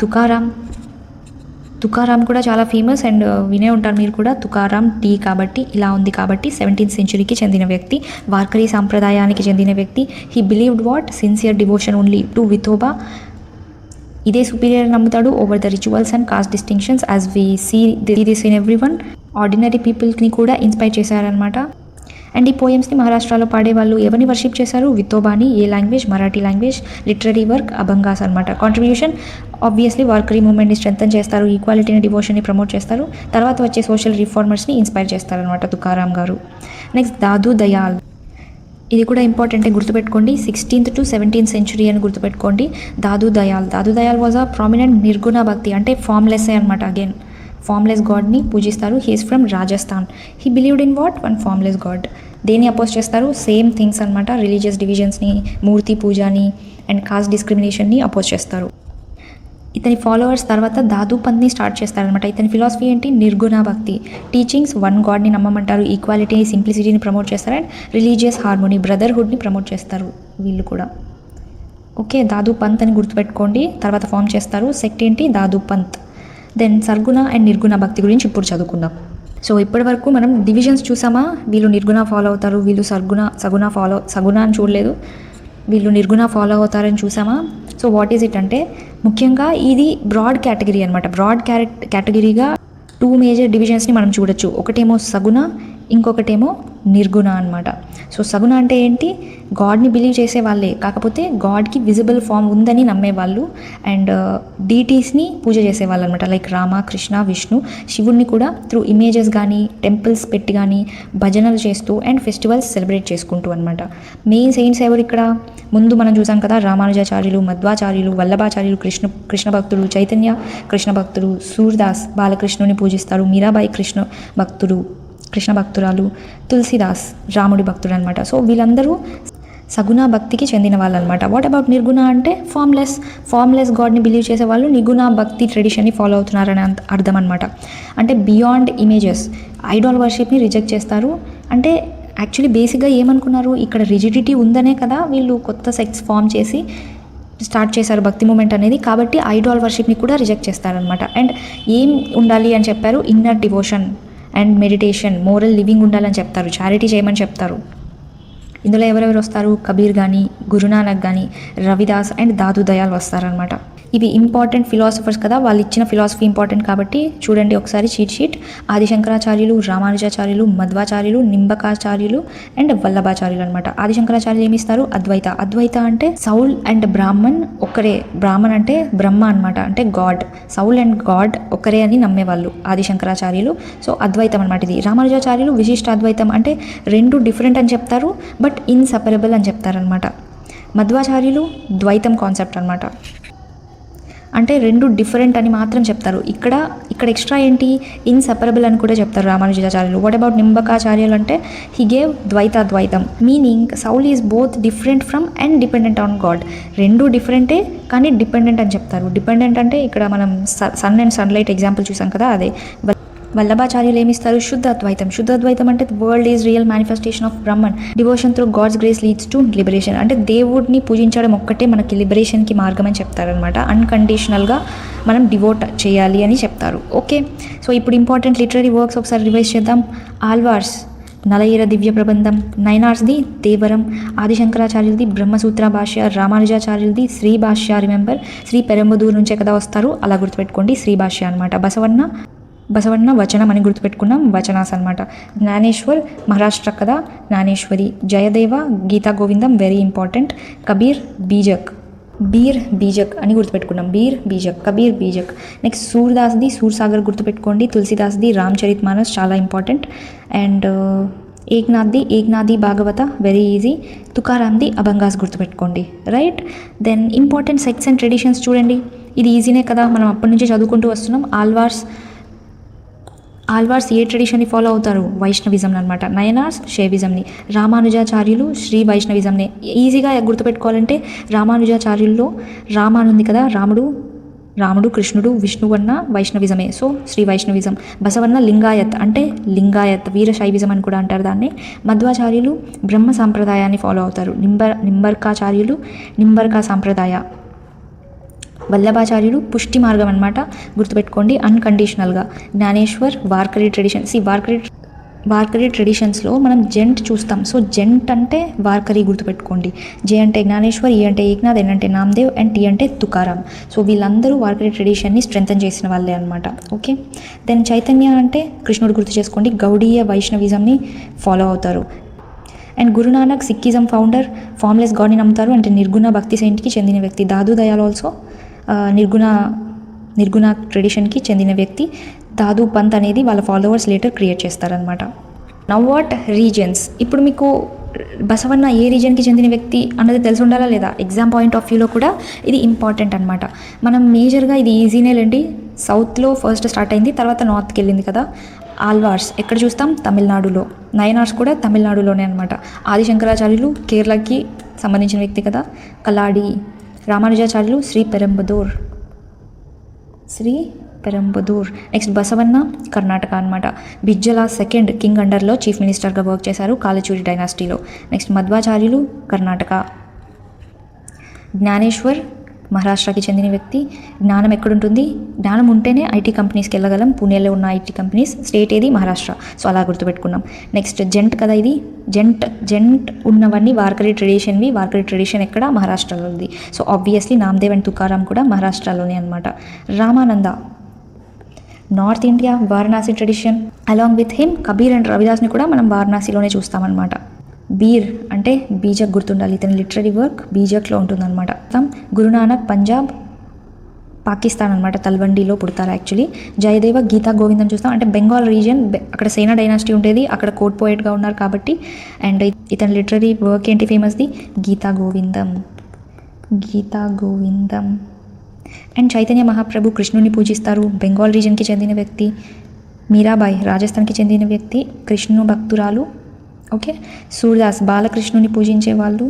తుకారాం కూడా చాలా ఫేమస్ అండ్ వినే ఉంటారు మీరు కూడా. తుకారాం టీ కాబట్టి ఇలా ఉంది కాబట్టి 17th centuryకి చెందిన వ్యక్తి, వార్కరీ సాంప్రదాయానికి చెందిన వ్యక్తి. He believed what, sincere devotion only to Vithoba. ఇదే సుపీరియర్ నమ్ముతాడు over the rituals and caste distinctions as we see this in every one. Ordinary పీపుల్ని కూడా ఇన్స్పైర్ చేశారనమాట. అండ్ ఈ పోయమ్స్ని మహారాష్ట్రలో పాడేవాళ్ళు ఎవరిని వర్షిప్ చేశారు, విఠోబాని. ఏ language, Marathi language. Literary work abhangas అనమాట. కాంట్రిబ్యూషన్ ఆబ్వియస్లీ వార్కరీ మూమెంట్ని స్ట్రెంథన్ చేస్తారు, ఈక్వాలిటీని, డివోషన్ని ప్రమోట్ చేస్తారు. తర్వాత వచ్చే సోషల్ రిఫార్మర్స్ని ఇన్స్పైర్ చేస్తారనమాట తుకారాం గారు. నెక్స్ట్ దాదు దయాల్, ఇది కూడా ఇంపార్టెంటే గుర్తుపెట్టుకోండి. 16th to 17th century అని గుర్తుపెట్టుకోండి. Dadu Dayal was a prominent nirguna bhakti, అంటే ఫామ్లెస్ అనమాట. అగైన్ ఫామ్లెస్ గాడ్ని పూజిస్తారు. He's from Rajasthan. He believed in what, one formless God. దేన్ని అపోజ్ చేస్తారు, సేమ్ థింగ్స్ అనమాట. రిలీజియస్ డివిజన్స్ని, మూర్తి పూజని అండ్ కాస్ట్ డిస్క్రిమినేషన్ని అపోజ్ చేస్తారు. ఇతని ఫాలోవర్స్ తర్వాత దాదు పంత్ని స్టార్ట్ చేస్తారనమాట. ఇతని ఫిలాసఫీ ఏంటి, నిర్గుణ భక్తి. టీచింగ్స్, వన్ గాడ్ని నమ్మమంటారు, ఈక్వాలిటీని, సింప్లిసిటీని ప్రమోట్ చేస్తారు అండ్ రిలీజియస్ హార్మోనీ, బ్రదర్హుడ్ని ప్రమోట్ చేస్తారు వీళ్ళు కూడా. ఓకే, దాదు పంత్ అని గుర్తుపెట్టుకోండి. తర్వాత ఫామ్ చేస్తారు సెక్ట్ ఏంటి, దాదు పంత్. దెన్ సర్గుణ అండ్ నిర్గుణ భక్తి గురించి ఇప్పుడు చదువుకుందాం. సో ఇప్పటి వరకు మనం డివిజన్స్ చూసామా, వీళ్ళు నిర్గుణ ఫాలో అవుతారు, వీళ్ళు సగుణ అని చూడలేదు, వీళ్ళు నిర్గుణ ఫాలో అవుతారని చూసామా. సో వాట్ ఈజ్ ఇట్ అంటే, ముఖ్యంగా ఇది బ్రాడ్ కేటగిరీ అనమాట. బ్రాడ్ కేటగిరీగా 2 మేజర్ డివిజన్స్ని మనం చూడొచ్చు. ఒకటేమో సగుణ, ఇంకొకటేమో నిర్గుణ అనమాట. సో సగుణ అంటే ఏంటి, గాడ్ని బిలీవ్ చేసే వాళ్ళే, కాకపోతే గాడ్కి విజిబుల్ ఫామ్ ఉందని నమ్మేవాళ్ళు అండ్ డీటీస్ని పూజ చేసేవాళ్ళు అనమాట. లైక్ రామ, కృష్ణ, విష్ణు, శివుడిని కూడా త్రూ ఇమేజెస్ కానీ టెంపుల్స్ పెట్టి కానీ భజనలు చేస్తూ అండ్ ఫెస్టివల్స్ సెలబ్రేట్ చేసుకుంటూ అనమాట. మెయిన్ సెయింట్స్ ఎవరు ఇక్కడ, ముందు మనం చూసాం కదా, రామానుజాచార్యులు, మధ్వాచార్యులు, వల్లభాచార్యులు, కృష్ణ భక్తుడు, చైతన్య కృష్ణ భక్తుడు, సూర్దాస్ బాలకృష్ణుని పూజిస్తారు, మీరాబాయి కృష్ణ భక్తురాలు, తులసిదాస్ రాముడి భక్తుడు అనమాట. సో వీళ్ళందరూ సగుణ భక్తికి చెందిన వాళ్ళు అనమాట. వాట్ అబౌట్ నిర్గుణ అంటే ఫామ్లెస్ గాడ్ని బిలీవ్ చేసే వాళ్ళు నిర్గుణ భక్తి ట్రెడిషన్ని ఫాలో అవుతున్నారని అర్థం అనమాట. అంటే బియాండ్ ఇమేజెస్, ఐడాల్ వర్షిప్ని రిజెక్ట్ చేస్తారు. అంటే యాక్చువల్లీ బేసిక్గా ఏమనుకున్నారు, ఇక్కడ రిజిడిటీ ఉందనే కదా వీళ్ళు కొత్త సెక్ట్స్ ఫామ్ చేసి స్టార్ట్ చేశారు భక్తి మూమెంట్ అనేది. కాబట్టి ఐడాల్ వర్షిప్ని కూడా రిజెక్ట్ చేస్తారనమాట. అండ్ ఏం ఉండాలి అని చెప్పారు, inner devotion and meditation, moral living ఉండాలని చెప్తారు, చారిటీ చేయమని చెప్తారు. ఇందులో ఎవరెవరు వస్తారు, కబీర్ కానీ, గురునానక్ కానీ, రవిదాస్ అండ్ దాదు దయాల్ వస్తారనమాట. ఇవి ఇంపార్టెంట్ ఫిలాసఫర్స్ కదా, వాళ్ళు ఇచ్చిన ఫిలాసఫీ ఇంపార్టెంట్ కాబట్టి చూడండి ఒకసారి చీట్ షీట్. ఆదిశంకరాచార్యులు, రామానుజాచార్యులు, మధ్వాచార్యులు, నింబకాచార్యులు అండ్ వల్లభాచార్యులు అనమాట. ఆదిశంకరాచార్యులు ఏమి ఇస్తారు, అద్వైత అంటే సౌల్ అండ్ బ్రాహ్మణ్ ఒక్కరే, బ్రాహ్మణ్ అంటే బ్రహ్మ అనమాట, అంటే గాడ్. సౌల్ అండ్ గాడ్ ఒక్కరే అని నమ్మేవాళ్ళు ఆదిశంకరాచార్యులు. సో అద్వైతం అనమాట ఇది. రామానుజాచార్యులు విశిష్ట అద్వైతం, అంటే రెండు డిఫరెంట్ అని చెప్తారు బట్ ఇన్సపరబుల్ అని చెప్తారనమాట. మధ్వాచార్యులు ద్వైతం కాన్సెప్ట్ అనమాట. అంటే రెండు డిఫరెంట్ అని మాత్రం చెప్తారు. ఇక్కడ ఎక్స్ట్రా ఏంటి, ఇన్సెపరబుల్ అని కూడా చెప్తారు రామానుజాచార్యులు. వాట్ అబౌట్ నింబకాచార్యులు అంటే హీ గేవ్ ద్వైతం meaning Saul is both different from and dependent on God. రెండు డిఫరెంటే కానీ డిపెండెంట్ అని చెప్తారు. డిపెండెంట్ అంటే ఇక్కడ మనం సన్ అండ్ సన్లైట్ ఎగ్జాంపుల్ చూసాం కదా, అదే. వల్లభాచార్యులు ఏమిస్తారు, శుద్ధాద్వైతం అంటే world is real manifestation of Brahman, devotion through God's grace leads to liberation. అంటే దేవుడిని పూజించడం ఒక్కటే మనకి లిబరేషన్కి మార్గం అని చెప్తారనమాట. అన్కండిషనల్గా మనం డివోట్ చేయాలి అని చెప్తారు. ఓకే, సో ఇప్పుడు ఇంపార్టెంట్ లిటరరీ వర్క్స్ ఒకసారి రివైజ్ చేద్దాం. ఆల్వార్స్ నలయిర దివ్య ప్రబంధం, నైనార్స్ది దేవరం, ఆదిశంకరాచార్యులది బ్రహ్మసూత్ర భాష్య, రామానుజాచార్యులది శ్రీ భాష్య. రిమెంబర్ శ్రీ పెరంబదూరు నుంచే కదా వస్తారు, అలా గుర్తుపెట్టుకోండి, శ్రీ భాష్య అనమాట. బసవన్న వచనం అని గుర్తుపెట్టుకున్నాం, వచనాస్ అనమాట. జ్ఞానేశ్వర్ మహారాష్ట్ర కదా, జ్ఞానేశ్వరి. జయదేవ గీతా గోవిందం వెరీ ఇంపార్టెంట్. కబీర్ బీజక్ అని గుర్తుపెట్టుకున్నాం, కబీర్ బీజక్. నెక్స్ట్ సూర్దాస్ది సూర్సాగర్ గుర్తుపెట్టుకోండి, తులసిదాస్ది రామ్చరిత్ మానస్ చాలా ఇంపార్టెంట్. అండ్ ఏక్నాథ్ది భాగవత వెరీ ఈజీ. తుకారామ్ది అభంగాస్ గుర్తుపెట్టుకోండి, right. Then important sects and traditions చూడండి, ఇది ఈజీనే కదా, మనం అప్పటి నుంచి చదువుకుంటూ వస్తున్నాం. ఆల్వార్స్ ఏ ట్రెడిషన్ని ఫాలో అవుతారు, వైష్ణవిజం అనమాట. నయనార్స్ శైవిజంని, రామానుజాచార్యులు శ్రీ వైష్ణవిజంని. ఈజీగా గుర్తుపెట్టుకోవాలంటే రామానుజాచార్యుల్లో రామానుంది కదా, రాముడు కృష్ణుడు విష్ణువు అన్న వైష్ణవిజమే, సో శ్రీ వైష్ణవిజం. బసవన్న లింగాయత్ వీరశైవిజం అని కూడా అంటారు దాన్ని. మధ్వాచార్యులు బ్రహ్మ సాంప్రదాయాన్ని ఫాలో అవుతారు. నింబర్కాచార్యులు నింబర్కా సాంప్రదాయ. వల్లభాచార్యులు పుష్టి మార్గం అనమాట, గుర్తుపెట్టుకోండి అన్కండిషనల్గా. జ్ఞానేశ్వర్ వార్కరీ ట్రెడిషన్. వార్కరీ ట్రెడిషన్స్లో మనం జెంట్ చూస్తాం, సో జెంట్ అంటే వార్కరీ గుర్తుపెట్టుకోండి. జే అంటే జ్ఞానేశ్వర్, ఈ అంటే ఏక్నాథ్, ఎన్ అంటే నామదేవ్, అండ్ టీ అంటే తుకారాం. సో వీళ్ళందరూ వార్కరీ ట్రెడిషన్ని స్ట్రెంథన్ చేసిన వాళ్ళే అనమాట. ఓకే, దెన్ చైతన్య అంటే కృష్ణుడు గుర్తు చేసుకోండి, గౌడీయ వైష్ణవిజంని ఫాలో అవుతారు. And Guru Nanak Sikhism founder, formless గాడ్ని నమ్ముతారు, అంటే నిర్గుణ భక్తి సెయింట్కి చెందిన వ్యక్తి. దాదు దయాల్ ఆల్సో నిర్గుణ ట్రెడిషన్కి చెందిన వ్యక్తి. దాదు పంత్ అనేది వాళ్ళ ఫాలోవర్స్ లేటర్ క్రియేట్ చేస్తారనమాట. నవ్ వాట్ రీజన్స్, ఇప్పుడు మీకు బసవన్న ఏ రీజన్కి చెందిన వ్యక్తి అన్నది తెలిసి ఉండాలా లేదా, ఎగ్జామ్ పాయింట్ ఆఫ్ వ్యూలో కూడా ఇది ఇంపార్టెంట్ అనమాట. మనం మేజర్గా ఇది ఈజీనేలండి, సౌత్లో ఫస్ట్ స్టార్ట్ అయింది, తర్వాత నార్త్కి వెళ్ళింది కదా. ఆల్వార్స్ ఎక్కడ చూస్తాం, తమిళనాడులో. నయనార్స్ కూడా తమిళనాడులోనే అనమాట. ఆదిశంకరాచార్యులు కేరళకి సంబంధించిన వ్యక్తి కదా, కలాడి. రామానుజాచార్యులు శ్రీ పెరంబదూర్. నెక్స్ట్ బసవన్న కర్ణాటక అనమాట. బిజ్జల సెకండ్ కింగ్ అండర్లో చీఫ్ మినిస్టర్గా వర్క్ చేశారు కాలచూరి డైనాసిటీలో. నెక్స్ట్ మధ్వాచార్యులు కర్ణాటక. జ్ఞానేశ్వర్ మహారాష్ట్రకి చెందిన వ్యక్తి. జ్ఞానం ఎక్కడుంటుంది, జ్ఞానం ఉంటేనే ఐటీ కంపెనీస్కి వెళ్ళగలం, పూణేలో ఉన్న ఐటీ కంపెనీస్. స్టేట్ ఏది, మహారాష్ట్ర, సో అలా గుర్తుపెట్టుకున్నాం. నెక్స్ట్ జెంట్ కదా, ఇది జెంట్ ఉన్నవన్నీ వార్కరీ ట్రెడిషన్ ఎక్కడ, మహారాష్ట్రలో ఉంది. So obviously Namdev and Tukaram కూడా మహారాష్ట్రలోనే అనమాట. Ramananda north India, Varanasi tradition. Along with him Kabir and రవిదాస్ని కూడా మనం వారణాసిలోనే చూస్తామన్నమాట. బీర్ అంటే బీజక్ గుర్తుండాలి, ఇతని లిటరరీ వర్క్ బీజక్లో ఉంటుందన్నమాట. గురునానక్ పంజాబ్ పాకిస్తాన్ అనమాట, తల్వండిలో పుడతారు యాక్చువల్లీ. జయదేవ గీతా గోవిందం చూస్తాం, అంటే బెంగాల్ రీజియన్, అక్కడ సేనా డైనాసిటీ ఉండేది, అక్కడ కోర్ట్ పోయెట్గా ఉన్నారు కాబట్టి. అండ్ ఇతని లిటరరీ వర్క్ ఏంటి ఫేమస్ది, గీతా గోవిందం. అండ్ చైతన్య మహాప్రభు కృష్ణుని పూజిస్తారు, బెంగాల్ రీజియన్కి చెందిన వ్యక్తి. మీరాబాయి రాజస్థాన్కి చెందిన వ్యక్తి, కృష్ణు భక్తురాలు. ఓకే, సూర్దాస్ బాలకృష్ణుని పూజించే వాళ్ళు.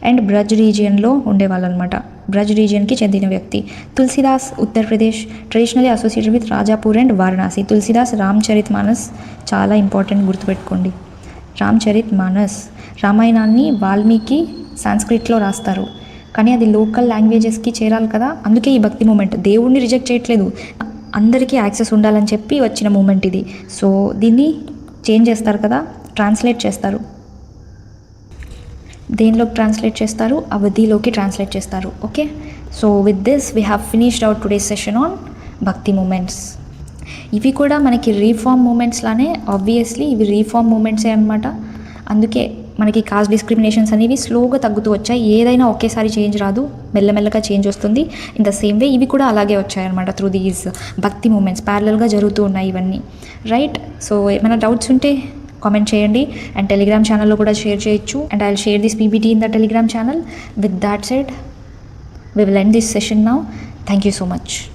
అండ్ బ్రజ్ రీజియన్లో ఉండేవాళ్ళు అనమాట, బ్రజ్ రీజియన్కి చెందిన వ్యక్తి. Tulsidas Uttar Pradesh, traditionally associated with Rajapur and Varanasi. Tulsidas Ramcharit Manas చాలా ఇంపార్టెంట్, గుర్తుపెట్టుకోండి. రామ్చరిత్ మానస్, రామాయణాన్ని వాల్మీకి సాంస్క్రిట్లో రాస్తారు, కానీ అది లోకల్ లాంగ్వేజెస్కి చేరాలి కదా, అందుకే ఈ భక్తి మూమెంట్. దేవుడిని రిజెక్ట్ చేయట్లేదు, అందరికీ యాక్సెస్ ఉండాలని చెప్పి వచ్చిన మూమెంట్ ఇది. సో దీన్ని చేంజ్ చేస్తారు కదా, ట్రాన్స్లేట్ చేస్తారు. దేనిలోకి ట్రాన్స్లేట్ చేస్తారు, అవధిలోకి ట్రాన్స్లేట్ చేస్తారు. Okay, so with this we have finished out today's session on భక్తి మూమెంట్స్. ఇవి కూడా మనకి రీఫార్మ్ మూమెంట్స్ లానే, ఆబ్వియస్లీ ఇవి రీఫార్మ్ మూమెంట్సే అనమాట. అందుకే మనకి కాస్ట్ డిస్క్రిమినేషన్స్ అనేవి స్లోగా తగ్గుతూ వచ్చాయి. ఏదైనా ఒకేసారి చేంజ్ రాదు, మెల్లమెల్లగా చేంజ్ వస్తుంది. ఇన్ ద సేమ్ వే ఇవి కూడా అలాగే వచ్చాయన్నమాట. త్రూ దీస్ భక్తి మూమెంట్స్ ప్యారలల్గా జరుగుతూ ఉన్నాయి ఇవన్నీ, రైట్. సో ఏమైనా డౌట్స్ ఉంటే కామెంట్ చేయండి అండ్ టెలిగ్రామ్ ఛానల్లో కూడా షేర్ చేయొచ్చు and I will share this PPT in the Telegram channel. With that said we will end this session now. Thank you so much.